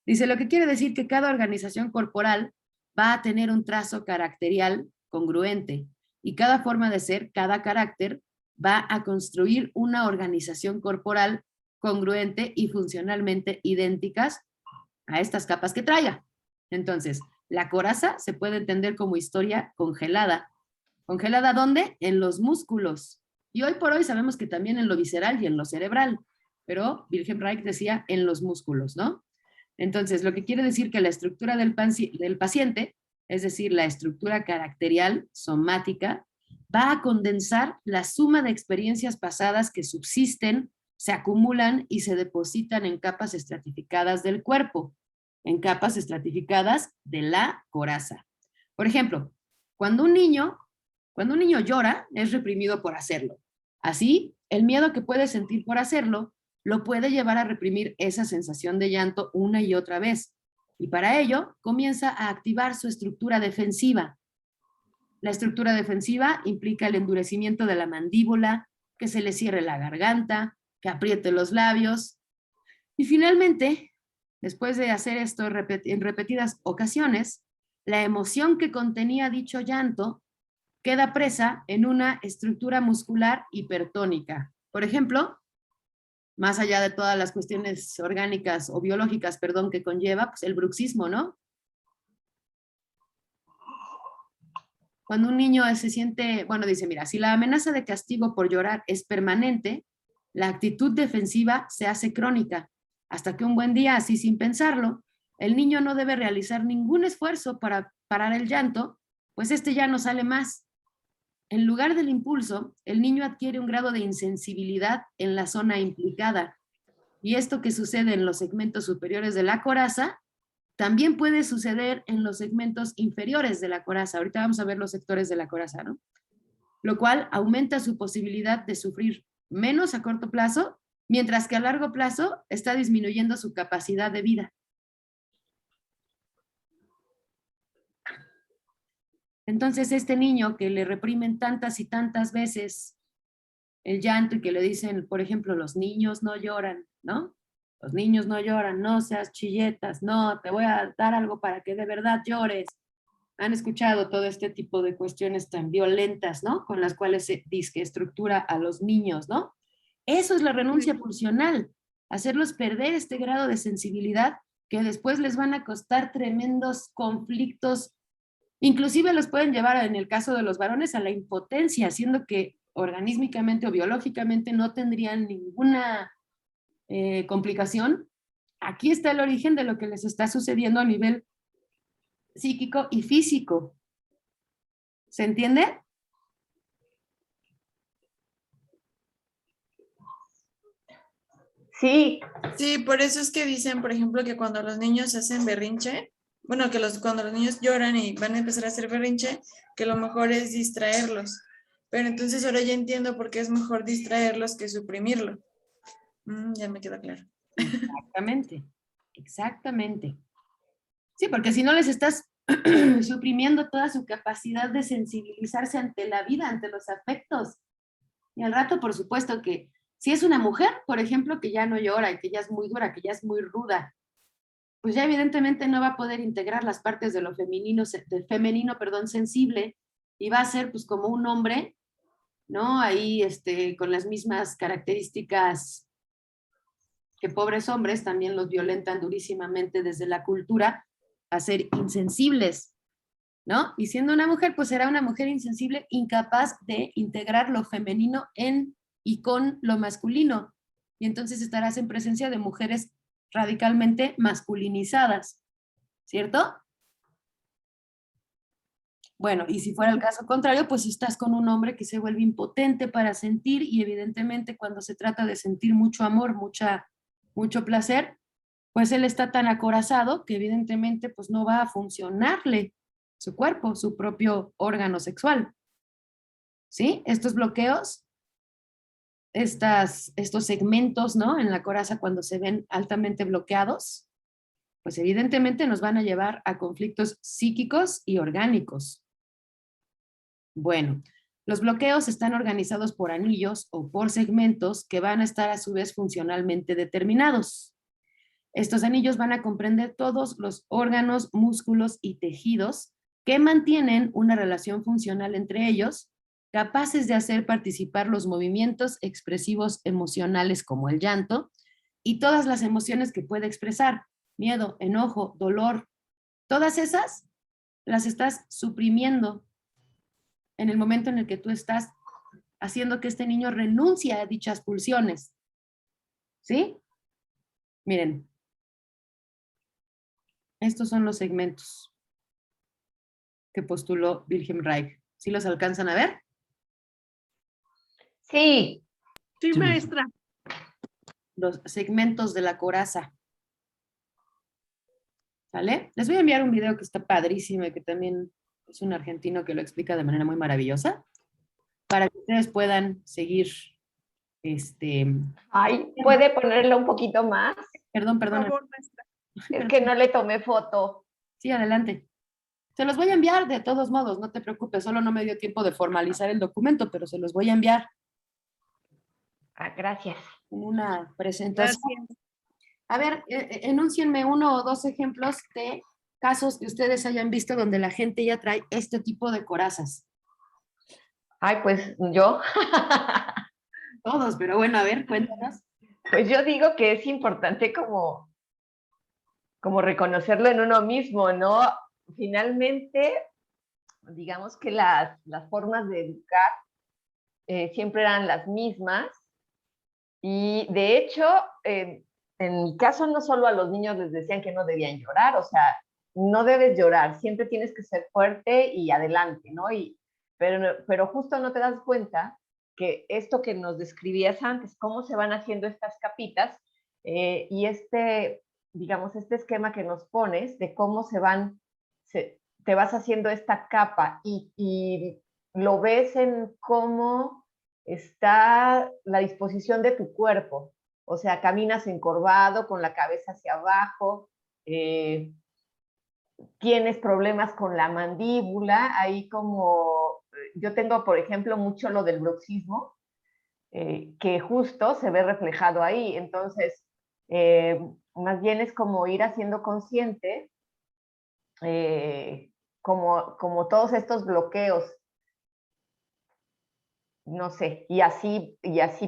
Dice, lo que quiere decir que cada organización corporal va a tener un trazo caracterial congruente y cada forma de ser, cada carácter, va a construir una organización corporal congruente y funcionalmente idénticas a estas capas que traiga. Entonces, la coraza se puede entender como historia congelada. ¿Congelada dónde? En los músculos. Y hoy por hoy sabemos que también en lo visceral y en lo cerebral, pero Wilhelm Reich decía en los músculos, ¿no? Entonces, lo que quiere decir que la estructura del paciente, es decir, la estructura caracterial, somática, va a condensar la suma de experiencias pasadas que subsisten, se acumulan y se depositan en capas estratificadas del cuerpo, en capas estratificadas de la coraza. Por ejemplo, cuando un niño llora, es reprimido por hacerlo. Así, el miedo que puede sentir por hacerlo lo puede llevar a reprimir esa sensación de llanto una y otra vez. Y para ello, comienza a activar su estructura defensiva. La estructura defensiva implica el endurecimiento de la mandíbula, que se le cierre la garganta, que apriete los labios. Y finalmente, después de hacer esto en repetidas ocasiones, la emoción que contenía dicho llanto queda presa en una estructura muscular hipertónica. Por ejemplo, más allá de todas las cuestiones orgánicas o biológicas, perdón, que conlleva, pues el bruxismo, ¿no? Cuando un niño se siente, bueno, dice, mira, si la amenaza de castigo por llorar es permanente, la actitud defensiva se hace crónica, hasta que un buen día, así sin pensarlo, el niño no debe realizar ningún esfuerzo para parar el llanto, pues ya no sale más. En lugar del impulso, el niño adquiere un grado de insensibilidad en la zona implicada. Y esto que sucede en los segmentos superiores de la coraza, también puede suceder en los segmentos inferiores de la coraza. Ahorita vamos a ver los sectores de la coraza, ¿no? Lo cual aumenta su posibilidad de sufrir menos a corto plazo, mientras que a largo plazo está disminuyendo su capacidad de vida. Entonces, este niño que le reprimen tantas y tantas veces el llanto y que le dicen, por ejemplo, los niños no lloran, ¿no? Los niños no lloran, no seas chilletas, no, te voy a dar algo para que de verdad llores. Han escuchado todo este tipo de cuestiones tan violentas, ¿no? Con las cuales se disque estructura a los niños, ¿no? Eso es la renuncia pulsional, hacerlos perder este grado de sensibilidad que después les van a costar tremendos conflictos, inclusive los pueden llevar, en el caso de los varones, a la impotencia, siendo que organísmicamente o biológicamente no tendrían ninguna complicación. Aquí está el origen de lo que les está sucediendo a nivel psíquico y físico. ¿Se entiende? Sí, Sí, por eso es que dicen, por ejemplo, que cuando los niños hacen berrinche, bueno, que cuando los niños lloran y van a empezar a hacer berrinche, que lo mejor es distraerlos. Pero entonces ahora ya entiendo por qué es mejor distraerlos que suprimirlo. Ya me queda claro. Exactamente, exactamente. Sí, porque si no les estás suprimiendo toda su capacidad de sensibilizarse ante la vida, ante los afectos. Y al rato, por supuesto que si es una mujer, por ejemplo, que ya no llora y que ya es muy dura, que ya es muy ruda, pues ya evidentemente no va a poder integrar las partes de lo femenino, perdón, sensible, y va a ser pues como un hombre, ¿no? Ahí con las mismas características que pobres hombres también los violentan durísimamente desde la cultura a ser insensibles, ¿no? Y siendo una mujer, pues será una mujer insensible, incapaz de integrar lo femenino en y con lo masculino. Y entonces estarás en presencia de mujeres radicalmente masculinizadas, ¿cierto? Bueno, y si fuera el caso contrario, pues estás con un hombre que se vuelve impotente para sentir y evidentemente cuando se trata de sentir mucho amor, mucho placer, pues él está tan acorazado que evidentemente pues no va a funcionarle su cuerpo, su propio órgano sexual. ¿Sí? Estos bloqueos, estos segmentos, ¿no? En la coraza cuando se ven altamente bloqueados, pues evidentemente nos van a llevar a conflictos psíquicos y orgánicos. Bueno, los bloqueos están organizados por anillos o por segmentos que van a estar a su vez funcionalmente determinados. Estos anillos van a comprender todos los órganos, músculos y tejidos que mantienen una relación funcional entre ellos, capaces de hacer participar los movimientos expresivos emocionales como el llanto y todas las emociones que puede expresar, miedo, enojo, dolor. Todas esas las estás suprimiendo en el momento en el que tú estás haciendo que este niño renuncie a dichas pulsiones. ¿Sí? Miren, estos son los segmentos que postuló Wilhelm Reich. ¿Sí los alcanzan a ver? sí. Sí, Sí, maestra. Los segmentos de la coraza. ¿Sale? Les voy a enviar un video que está padrísimo y que también es un argentino que lo explica de manera muy maravillosa para que ustedes puedan seguir Ay, ¿puede ponerlo un poquito más? Perdón. Por favor, maestra. Es que no le tomé foto. Sí, adelante. Se los voy a enviar de todos modos, no te preocupes, solo no me dio tiempo de formalizar el documento, pero se los voy a enviar Ah, gracias. en una presentación. Gracias. A ver, enúncienme 1 o 2 ejemplos de casos que ustedes hayan visto donde la gente ya trae este tipo de corazas. Ay, pues yo. Todos, pero bueno, a ver, cuéntanos. Pues yo digo que es importante como reconocerlo en uno mismo, ¿no? Finalmente, digamos que las formas de educar siempre eran las mismas y de hecho, en mi caso no solo a los niños les decían que no debían llorar, o sea, no debes llorar, siempre tienes que ser fuerte y adelante, ¿no? Pero justo no te das cuenta que esto que nos describías antes, cómo se van haciendo estas capitas y digamos, este esquema que nos pones de cómo te vas haciendo esta capa y lo ves en cómo está la disposición de tu cuerpo. O sea, caminas encorvado, con la cabeza hacia abajo, tienes problemas con la mandíbula, ahí como yo tengo, por ejemplo, mucho lo del bruxismo, que justo se ve reflejado ahí. Entonces, más bien es como ir haciendo consciente como todos estos bloqueos, no sé, y así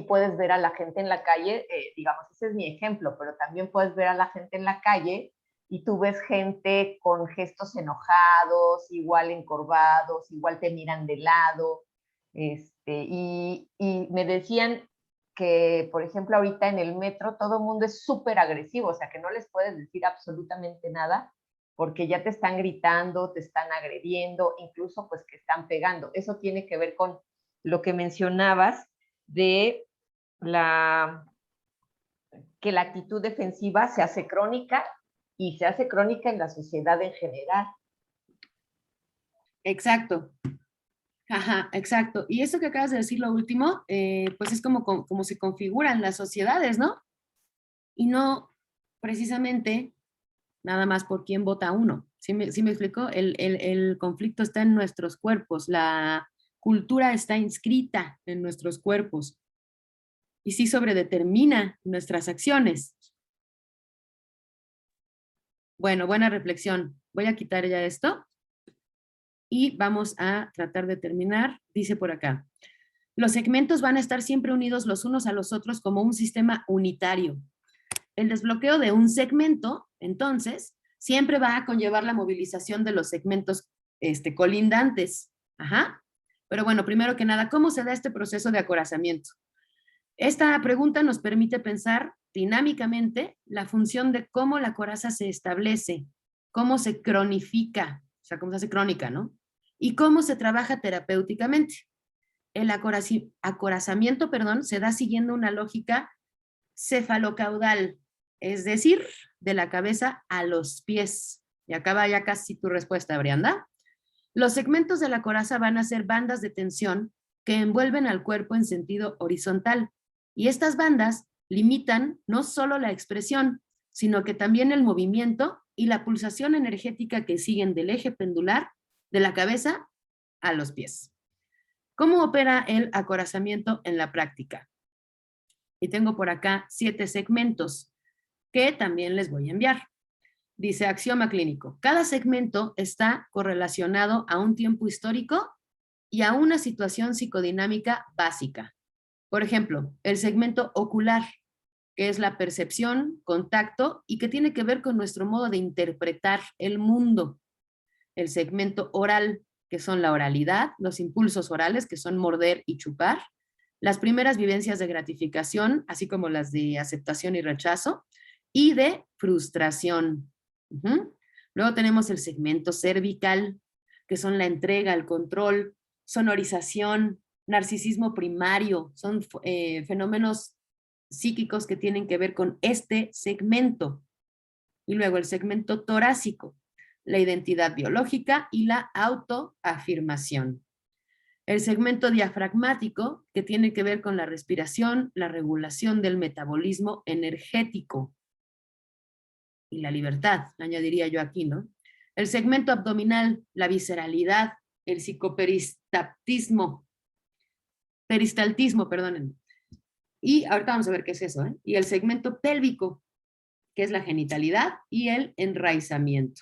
puedes ver a la gente en la calle, digamos, ese es mi ejemplo, pero también puedes ver a la gente en la calle y tú ves gente con gestos enojados, igual encorvados, igual te miran de lado, y me decían que, por ejemplo, ahorita en el metro todo el mundo es súper agresivo, o sea, que no les puedes decir absolutamente nada, porque ya te están gritando, te están agrediendo, incluso pues que están pegando. Eso tiene que ver con lo que mencionabas de que la actitud defensiva se hace crónica y se hace crónica en la sociedad en general. Exacto. Ajá, exacto. Y eso que acabas de decir, lo último, pues es como se configuran las sociedades, ¿no? Y no precisamente nada más por quién vota uno. ¿Sí me explico? El conflicto está en nuestros cuerpos, la cultura está inscrita en nuestros cuerpos y sí sobredetermina nuestras acciones. Bueno, buena reflexión. Voy a quitar ya esto y vamos a tratar de terminar. Dice por acá, los segmentos van a estar siempre unidos los unos a los otros como un sistema unitario. El desbloqueo de un segmento, entonces, siempre va a conllevar la movilización de los segmentos colindantes. Ajá. Pero bueno, primero que nada, ¿cómo se da este proceso de acorazamiento? Esta pregunta nos permite pensar dinámicamente la función de cómo la coraza se establece, cómo se cronifica, o sea, cómo se hace crónica, ¿no? Y cómo se trabaja terapéuticamente. El acorazamiento, se da siguiendo una lógica cefalocaudal, es decir, de la cabeza a los pies. Y acá va ya casi tu respuesta, Brianda. Los segmentos de la coraza van a ser bandas de tensión que envuelven al cuerpo en sentido horizontal. Y estas bandas limitan no solo la expresión, sino que también el movimiento y la pulsación energética que siguen del eje pendular de la cabeza a los pies. ¿Cómo opera el acorazamiento en la práctica? Y tengo por acá 7 segmentos que también les voy a enviar. Dice axioma clínico. Cada segmento está correlacionado a un tiempo histórico y a una situación psicodinámica básica. Por ejemplo, el segmento ocular, que es la percepción, contacto y que tiene que ver con nuestro modo de interpretar el mundo. El segmento oral, que son la oralidad, los impulsos orales, que son morder y chupar, las primeras vivencias de gratificación, así como las de aceptación y rechazo, y de frustración. Luego tenemos el segmento cervical, que son la entrega, el control, sonorización, narcisismo primario, son fenómenos psíquicos que tienen que ver con este segmento. Y luego el segmento torácico, la identidad biológica y la autoafirmación. El segmento diafragmático, que tiene que ver con la respiración, la regulación del metabolismo energético y la libertad, añadiría yo aquí, ¿no? El segmento abdominal, la visceralidad, el psicoperistaltismo, perdonen. Y ahorita vamos a ver qué es eso, ¿eh? Y el segmento pélvico, que es la genitalidad y el enraizamiento.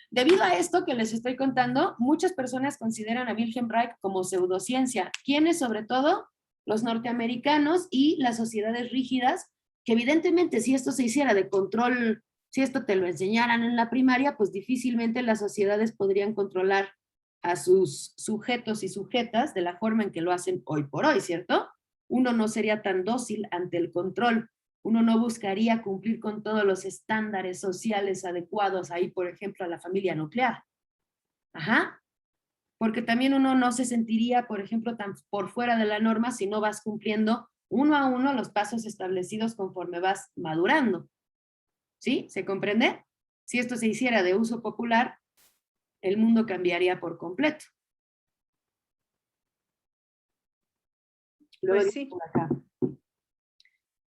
Debido a esto que les estoy contando, muchas personas consideran a Wilhelm Reich como pseudociencia, quienes sobre todo los norteamericanos y las sociedades rígidas, que evidentemente si esto se hiciera de control, si esto te lo enseñaran en la primaria, pues difícilmente las sociedades podrían controlar a sus sujetos y sujetas de la forma en que lo hacen hoy por hoy, ¿cierto? Uno no sería tan dócil ante el control. Uno no buscaría cumplir con todos los estándares sociales adecuados ahí, por ejemplo, a la familia nuclear. Ajá. Porque también uno no se sentiría, por ejemplo, tan por fuera de la norma si no vas cumpliendo uno a uno los pasos establecidos conforme vas madurando. ¿Sí? ¿Se comprende? Si esto se hiciera de uso popular, el mundo cambiaría por completo. Luego Pues sí. por acá.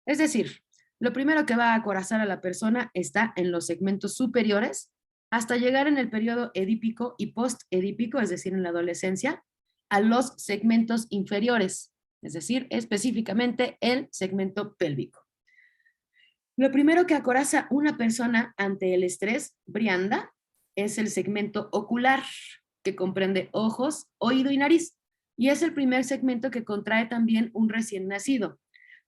Es decir, lo primero que va a acorazar a la persona está en los segmentos superiores hasta llegar en el periodo edípico y post-edípico, es decir, en la adolescencia, a los segmentos inferiores, es decir, específicamente el segmento pélvico. Lo primero que acoraza una persona ante el estrés, Brianda, es el segmento ocular, que comprende ojos, oído y nariz, y es el primer segmento que contrae también un recién nacido,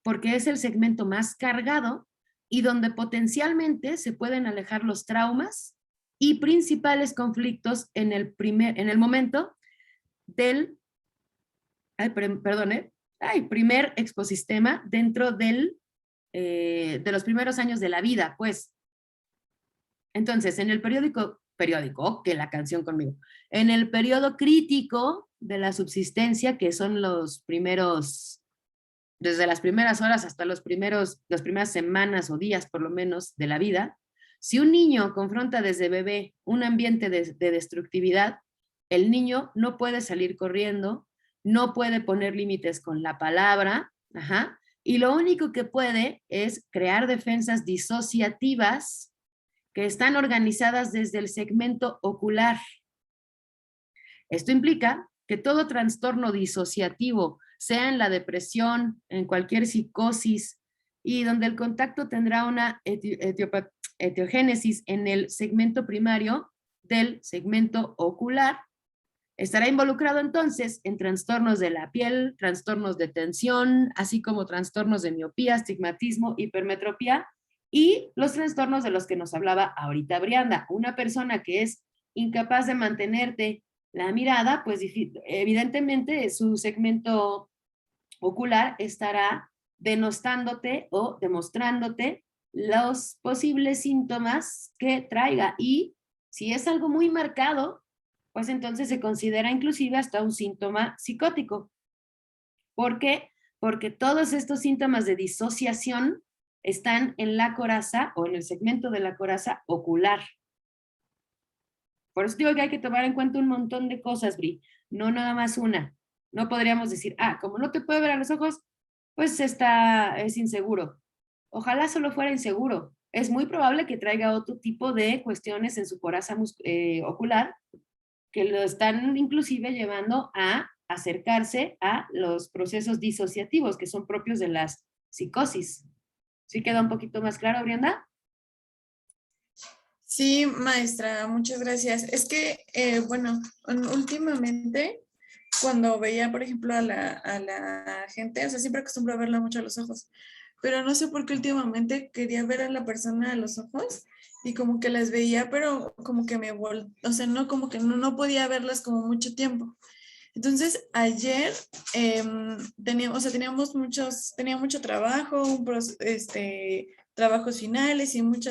porque es el segmento más cargado y donde potencialmente se pueden alejar los traumas y principales conflictos en el momento del primer exposistema dentro de los primeros años de la vida, pues. Entonces, en el periódico, que la canción conmigo, en el periodo crítico de la subsistencia, que son los primeros, desde las primeras horas hasta las primeras semanas o días por lo menos de la vida, si un niño confronta desde bebé un ambiente de destructividad, el niño no puede salir corriendo, no puede poner límites con la palabra, y lo único que puede es crear defensas disociativas que están organizadas desde el segmento ocular. Esto implica que todo trastorno disociativo, sea en la depresión, en cualquier psicosis, y donde el contacto tendrá una etiogénesis en el segmento primario del segmento ocular, estará involucrado entonces en trastornos de la piel, trastornos de tensión, así como trastornos de miopía, astigmatismo, hipermetropía y los trastornos de los que nos hablaba ahorita Brianda. Una persona que es incapaz de mantenerte la mirada, pues evidentemente su segmento ocular estará denostándote o demostrándote los posibles síntomas que traiga. Y si es algo muy marcado, pues entonces se considera inclusive hasta un síntoma psicótico. ¿Por qué? Porque todos estos síntomas de disociación están en la coraza o en el segmento de la coraza ocular. Por eso digo que hay que tomar en cuenta un montón de cosas, Bri, no nada más una. No podríamos decir, como no te puede ver a los ojos, pues es inseguro. Ojalá solo fuera inseguro. Es muy probable que traiga otro tipo de cuestiones en su coraza ocular que lo están inclusive llevando a acercarse a los procesos disociativos que son propios de las psicosis. ¿Sí queda un poquito más claro, Brianda? Sí, maestra, muchas gracias. Es que, bueno, últimamente, cuando veía, por ejemplo, a la gente, o sea, siempre acostumbro a verla mucho a los ojos, pero no sé por qué últimamente quería ver a la persona a los ojos y como que las veía, pero como que o sea, no, como que no podía verlas como mucho tiempo. Entonces, ayer tenía mucho trabajo, trabajos finales y mucho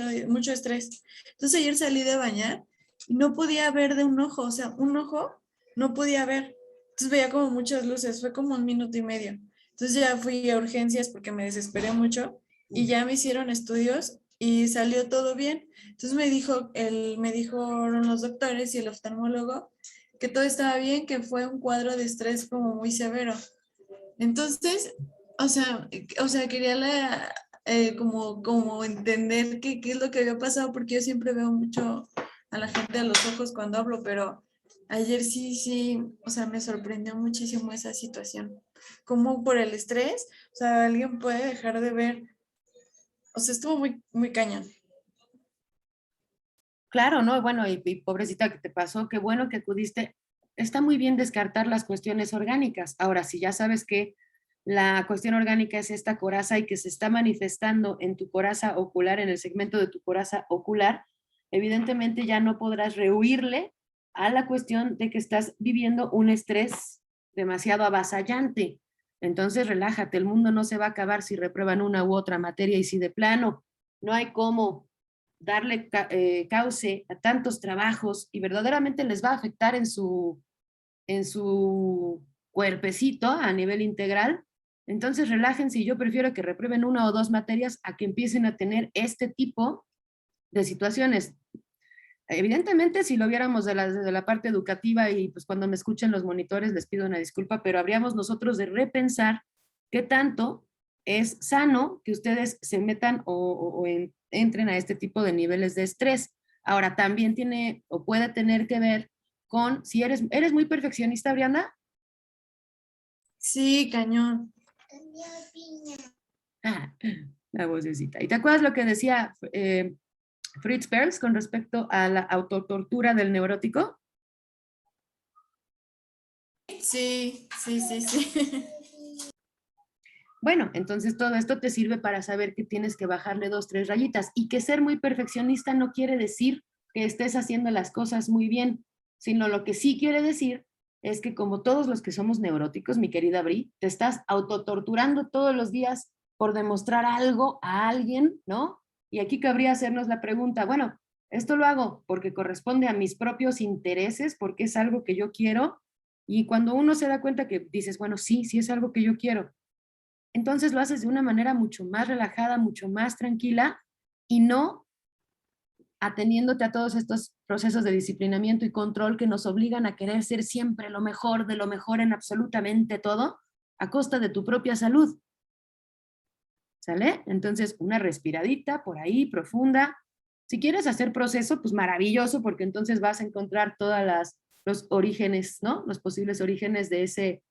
estrés. Entonces, ayer salí de bañar y no podía ver de un ojo, o sea, un ojo no podía ver. Entonces, veía como muchas luces, fue como 1 minuto y medio. Entonces, ya fui a urgencias porque me desesperé mucho y ya me hicieron estudios y salió todo bien. Entonces, me dijeron los doctores y el oftalmólogo que todo estaba bien, que fue un cuadro de estrés como muy severo. Entonces, o sea quería como entender qué es lo que había pasado, porque yo siempre veo mucho a la gente a los ojos cuando hablo, pero ayer sí, o sea, me sorprendió muchísimo esa situación. Como por el estrés, o sea, alguien puede dejar de ver, o sea, estuvo muy, muy cañón. Claro, ¿no? Bueno, y pobrecita que te pasó, qué bueno que acudiste. Está muy bien descartar las cuestiones orgánicas. Ahora, si ya sabes que la cuestión orgánica es esta coraza y que se está manifestando en tu coraza ocular, en el segmento de tu coraza ocular, evidentemente ya no podrás rehuirle a la cuestión de que estás viviendo un estrés demasiado avasallante. Entonces, relájate, el mundo no se va a acabar si reprueban una u otra materia y si de plano no hay cómo darle cauce a tantos trabajos y verdaderamente les va a afectar en su cuerpecito a nivel integral, entonces relájense y yo prefiero que reprueben 1 o 2 materias a que empiecen a tener este tipo de situaciones. Evidentemente, si lo viéramos de la parte educativa y pues cuando me escuchen los monitores les pido una disculpa, pero habríamos nosotros de repensar qué tanto es sano que ustedes se metan o entren a este tipo de niveles de estrés. Ahora, también tiene o puede tener que ver con si eres muy perfeccionista, Brianda. Sí, cañón. La vocecita. ¿Y te acuerdas lo que decía Fritz Perls con respecto a la autotortura del neurótico? Sí. Bueno, entonces todo esto te sirve para saber que tienes que bajarle 2, 3 rayitas y que ser muy perfeccionista no quiere decir que estés haciendo las cosas muy bien, sino lo que sí quiere decir es que como todos los que somos neuróticos, mi querida Bri, te estás autotorturando todos los días por demostrar algo a alguien, ¿no? Y aquí cabría hacernos la pregunta, bueno, esto lo hago porque corresponde a mis propios intereses, porque es algo que yo quiero, y cuando uno se da cuenta que dices, bueno, sí, sí es algo que yo quiero, entonces lo haces de una manera mucho más relajada, mucho más tranquila y no ateniéndote a todos estos procesos de disciplinamiento y control que nos obligan a querer ser siempre lo mejor de lo mejor en absolutamente todo a costa de tu propia salud. ¿Sale? Entonces, una respiradita por ahí, profunda. Si quieres hacer proceso, pues maravilloso, porque entonces vas a encontrar todos los orígenes, ¿no? Los posibles orígenes de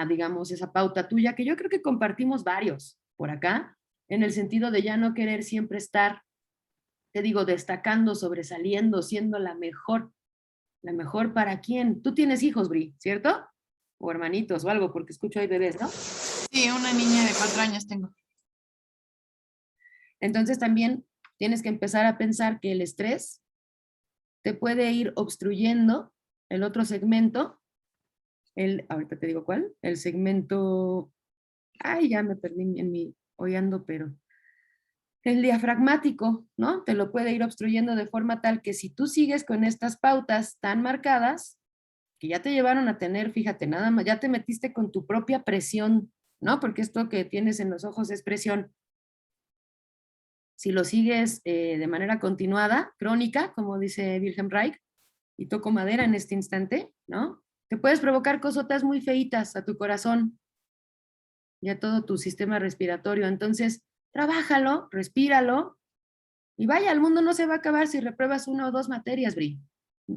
digamos, esa pauta tuya, que yo creo que compartimos varios por acá, en el sentido de ya no querer siempre estar, te digo, destacando, sobresaliendo, siendo la mejor para quién. Tú tienes hijos, Bri, ¿cierto? O hermanitos o algo, porque escucho ahí bebés, ¿no? Sí, una niña de 4 años tengo. Entonces también tienes que empezar a pensar que el estrés te puede ir obstruyendo el otro segmento, ahorita te digo cuál, el segmento, ay, ya me perdí en mi hoyando, pero el diafragmático, ¿no? Te lo puede ir obstruyendo de forma tal que si tú sigues con estas pautas tan marcadas, que ya te llevaron a tener, fíjate, nada más, ya te metiste con tu propia presión, ¿no? Porque esto que tienes en los ojos es presión. Si lo sigues de manera continuada, crónica, como dice Wilhelm Reich, y toco madera en este instante, ¿no? Te puedes provocar cosotas muy feitas a tu corazón y a todo tu sistema respiratorio. Entonces, trabájalo, respíralo, y vaya, el mundo no se va a acabar si repruebas 1 o 2 materias, Bri.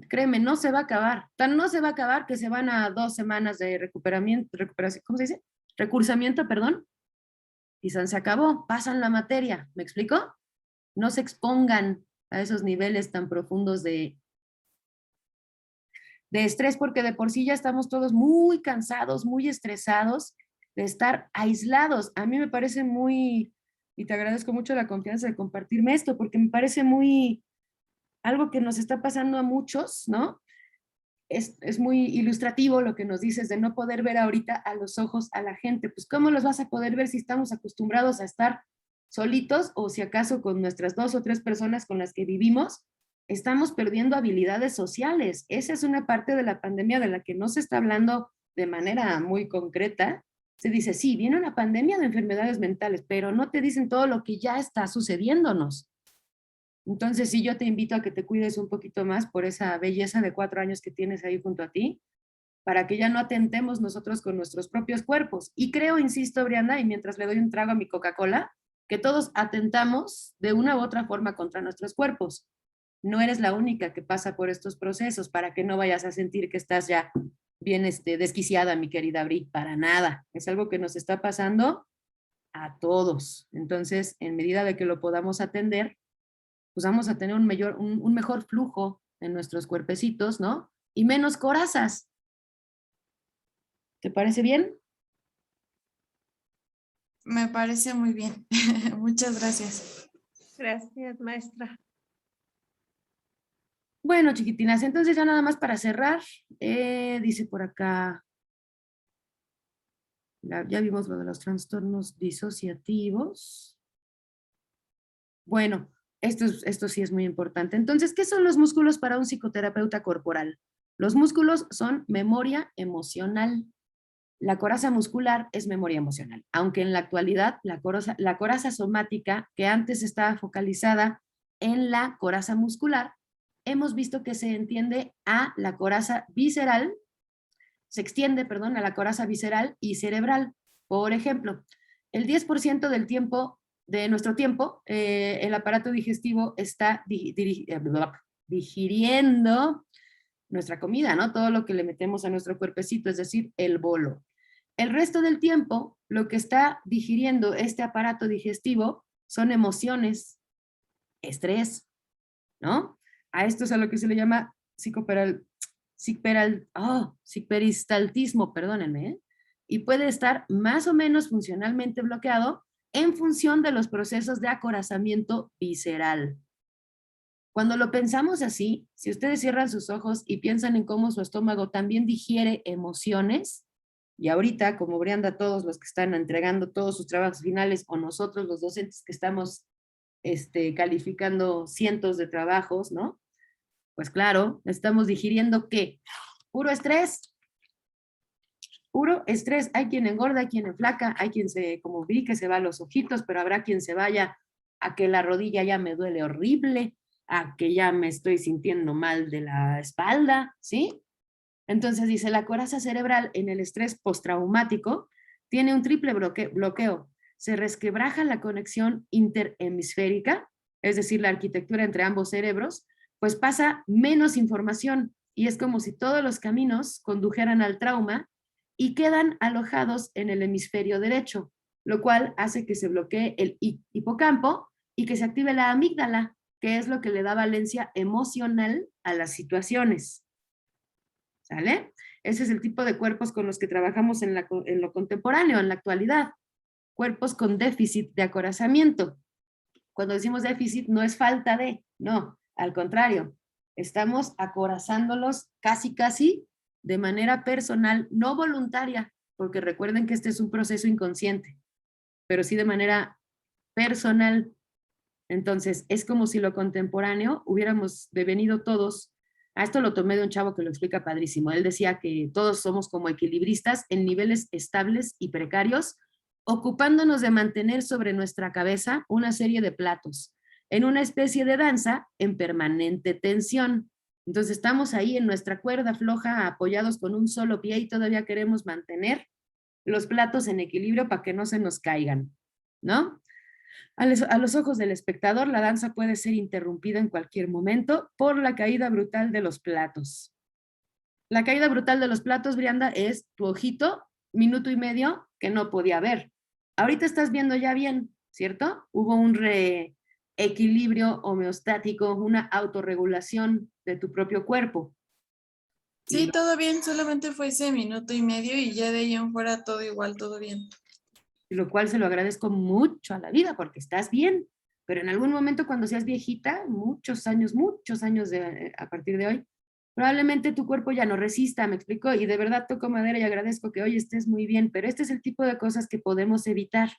Créeme, no se va a acabar. Tan no se va a acabar que se van a 2 semanas de recuperación, ¿cómo se dice? Recursamiento, perdón, y se acabó, pasan la materia, ¿me explico? No se expongan a esos niveles tan profundos de estrés, porque de por sí ya estamos todos muy cansados, muy estresados de estar aislados. A mí me parece muy, y te agradezco mucho la confianza de compartirme esto, porque me parece muy, algo que nos está pasando a muchos, ¿no? Es muy ilustrativo lo que nos dices de no poder ver ahorita a los ojos a la gente. Pues ¿cómo los vas a poder ver si estamos acostumbrados a estar solitos o si acaso con nuestras 2 o 3 personas con las que vivimos? Estamos perdiendo habilidades sociales. Esa es una parte de la pandemia de la que no se está hablando de manera muy concreta. Se dice, sí, viene una pandemia de enfermedades mentales, pero no te dicen todo lo que ya está sucediéndonos. Entonces, sí, yo te invito a que te cuides un poquito más por esa belleza de 4 años que tienes ahí junto a ti, para que ya no atentemos nosotros con nuestros propios cuerpos. Y creo, insisto, Brianda, y mientras le doy un trago a mi Coca-Cola, que todos atentamos de una u otra forma contra nuestros cuerpos. No eres la única que pasa por estos procesos, para que no vayas a sentir que estás ya bien desquiciada, mi querida Bri, para nada. Es algo que nos está pasando a todos. Entonces, en medida de que lo podamos atender, pues vamos a tener un mejor flujo en nuestros cuerpecitos, ¿no? Y menos corazas. ¿Te parece bien? Me parece muy bien. Muchas gracias. Gracias, maestra. Bueno, chiquitinas, entonces ya nada más para cerrar, dice por acá, ya vimos lo de los trastornos disociativos. Bueno, esto sí es muy importante. Entonces, ¿qué son los músculos para un psicoterapeuta corporal? Los músculos son memoria emocional. La coraza muscular es memoria emocional, aunque en la actualidad la coraza somática, que antes estaba focalizada en la coraza muscular, hemos visto que se entiende a la coraza visceral, se extiende, perdón, a la coraza visceral y cerebral. Por ejemplo, el 10% del tiempo, de nuestro tiempo, el aparato digestivo está digiriendo nuestra comida, ¿no? Todo lo que le metemos a nuestro cuerpecito, es decir, el bolo. El resto del tiempo, lo que está digiriendo este aparato digestivo son emociones, estrés, ¿no? A esto es a lo que se le llama psicoperistaltismo, perdónenme, ¿eh? y puede estar más o menos funcionalmente bloqueado en función de los procesos de acorazamiento visceral. Cuando lo pensamos así, si ustedes cierran sus ojos y piensan en cómo su estómago también digiere emociones, y ahorita, como Brianda, todos los que están entregando todos sus trabajos finales, o nosotros los docentes que estamos calificando cientos de trabajos, ¿no? Pues claro, estamos digiriendo ¿qué? Puro estrés. Puro estrés. Hay quien engorda, hay quien enflaca, hay quien como vi, que se va a los ojitos, pero habrá quien se vaya a que la rodilla ya me duele horrible, a que ya me estoy sintiendo mal de la espalda, ¿sí? Entonces dice, la coraza cerebral en el estrés postraumático tiene un triple bloqueo. Se resquebraja la conexión interhemisférica, es decir, la arquitectura entre ambos cerebros, pues pasa menos información y es como si todos los caminos condujeran al trauma y quedan alojados en el hemisferio derecho, lo cual hace que se bloquee el hipocampo y que se active la amígdala, que es lo que le da valencia emocional a las situaciones. ¿Sale? Ese es el tipo de cuerpos con los que trabajamos en lo contemporáneo, en la actualidad. Cuerpos con déficit de acorazamiento. Cuando decimos déficit no es falta de, no, al contrario, estamos acorazándolos casi de manera personal, no voluntaria, porque recuerden que este es un proceso inconsciente, pero sí de manera personal. Entonces, es como si lo contemporáneo hubiéramos devenido todos. A esto lo tomé de un chavo que lo explica padrísimo. Él decía que todos somos como equilibristas en niveles estables y precarios, ocupándonos de mantener sobre nuestra cabeza una serie de platos, en una especie de danza en permanente tensión. Entonces estamos ahí en nuestra cuerda floja, apoyados con un solo pie y todavía queremos mantener los platos en equilibrio para que no se nos caigan, ¿no? A los ojos del espectador, la danza puede ser interrumpida en cualquier momento por la caída brutal de los platos. La caída brutal de los platos, Brianda, es tu ojito, minuto y medio, que no podía ver. Ahorita estás viendo ya bien, ¿cierto? Hubo un reequilibrio homeostático, una autorregulación de tu propio cuerpo. Sí, todo bien, solamente fue ese minuto y medio y ya de ahí en fuera todo igual, todo bien. Lo cual se lo agradezco mucho a la vida porque estás bien, pero en algún momento cuando seas viejita, muchos años a partir de hoy, probablemente tu cuerpo ya no resista, me explico, y de verdad toco madera y agradezco que hoy estés muy bien, pero este es el tipo de cosas que podemos evitar,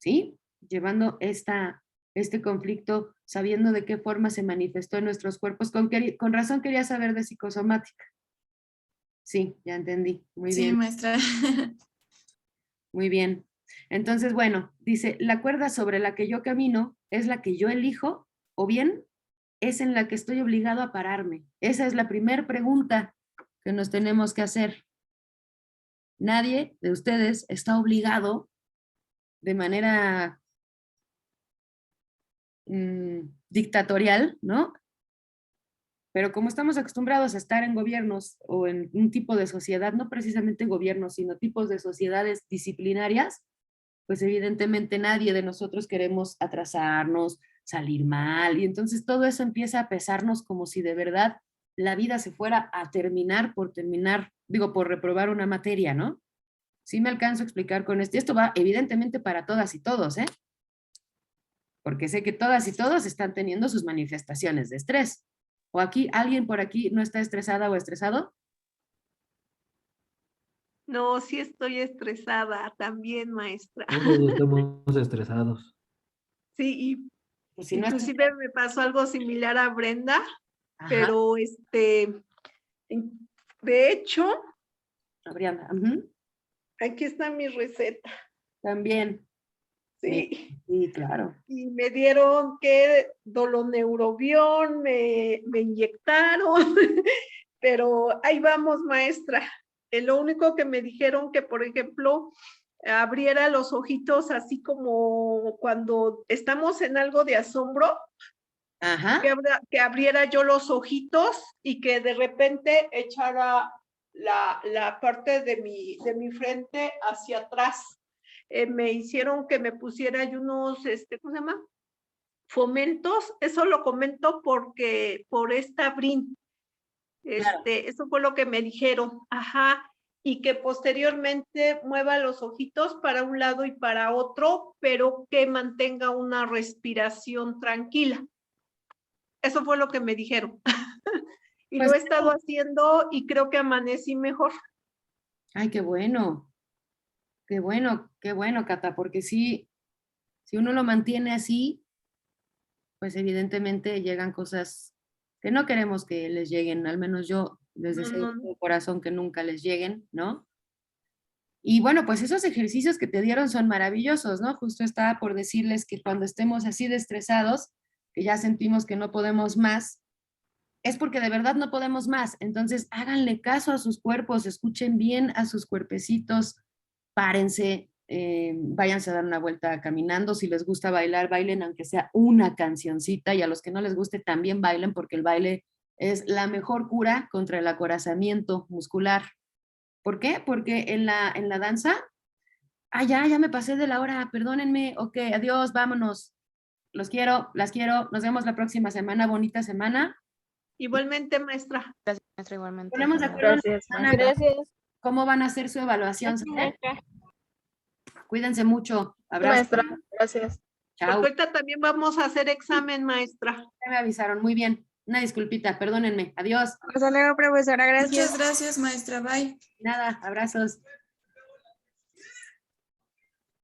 ¿sí? Llevando este conflicto, sabiendo de qué forma se manifestó en nuestros cuerpos, con razón quería saber de psicosomática. Sí, ya entendí, muy bien. Sí, maestra. Muy bien. Entonces, bueno, dice, la cuerda sobre la que yo camino es la que yo elijo o bien es en la que estoy obligado a pararme. Esa es la primera pregunta que nos tenemos que hacer. Nadie de ustedes está obligado de manera dictatorial, ¿no? Pero como estamos acostumbrados a estar en gobiernos o en un tipo de sociedad, no precisamente gobiernos, sino tipos de sociedades disciplinarias, pues evidentemente nadie de nosotros queremos atrasarnos, salir mal, y entonces todo eso empieza a pesarnos como si de verdad la vida se fuera a terminar, por reprobar una materia, ¿no? Sí me alcanzo a explicar con esto. Y esto va evidentemente para todas y todos, ¿eh? Porque sé que todas y todos están teniendo sus manifestaciones de estrés. ¿O aquí, alguien por aquí no está estresada o estresado? No, sí estoy estresada también, maestra. Todos estamos estresados. Sí, y Pues si no estás... inclusive me pasó algo similar a Brenda, Ajá, pero de hecho, Brianda, aquí está mi receta. también. Sí. Sí, claro. Y me dieron que doloneurobión, me inyectaron, pero ahí vamos, maestra. Lo único que me dijeron que, por ejemplo, abriera los ojitos así como cuando estamos en algo de asombro, Ajá. que abriera yo los ojitos y que de repente echara la parte de mi frente hacia atrás. Me hicieron que me pusiera yo unos, ¿cómo se llama? Fomentos. Eso lo comento porque por esta Brin. Claro. Eso fue lo que me dijeron. Ajá. y que posteriormente mueva los ojitos para un lado y para otro, pero que mantenga una respiración tranquila. Eso fue lo que me dijeron. Y Pues lo he estado haciendo y creo que amanecí mejor. Ay, qué bueno. Qué bueno, Cata, porque sí, si uno lo mantiene así, pues evidentemente llegan cosas que no queremos que les lleguen, al menos yo les deseo de corazón que nunca les lleguen, ¿no? Y bueno, pues esos ejercicios que te dieron son maravillosos, ¿no? Justo estaba por decirles que cuando estemos así de estresados, que ya sentimos que no podemos más, es porque de verdad no podemos más. Entonces, háganle caso a sus cuerpos, escuchen bien a sus cuerpecitos, párense, váyanse a dar una vuelta caminando. Si les gusta bailar, bailen aunque sea una cancioncita, y a los que no les guste también bailen, porque el baile es la mejor cura contra el acorazamiento muscular. ¿Por qué? Porque en la danza, ya me pasé de la hora, perdónenme, ok, adiós, vámonos. Los quiero, las quiero, nos vemos la próxima semana, bonita semana. Igualmente, maestra. Gracias, maestra, igualmente. Ponemos de acuerdo en la Gracias, semana maestra. cómo van a hacer su evaluación. ¿Sale? Cuídense mucho. Abrazo. Maestra, gracias. Chao. Porque ahorita también vamos a hacer examen, maestra. Ya me avisaron. Muy bien. Una disculpita, perdónenme. Adiós. Hasta luego, profesora, gracias. Muchas gracias, maestra. Bye. Nada, abrazos.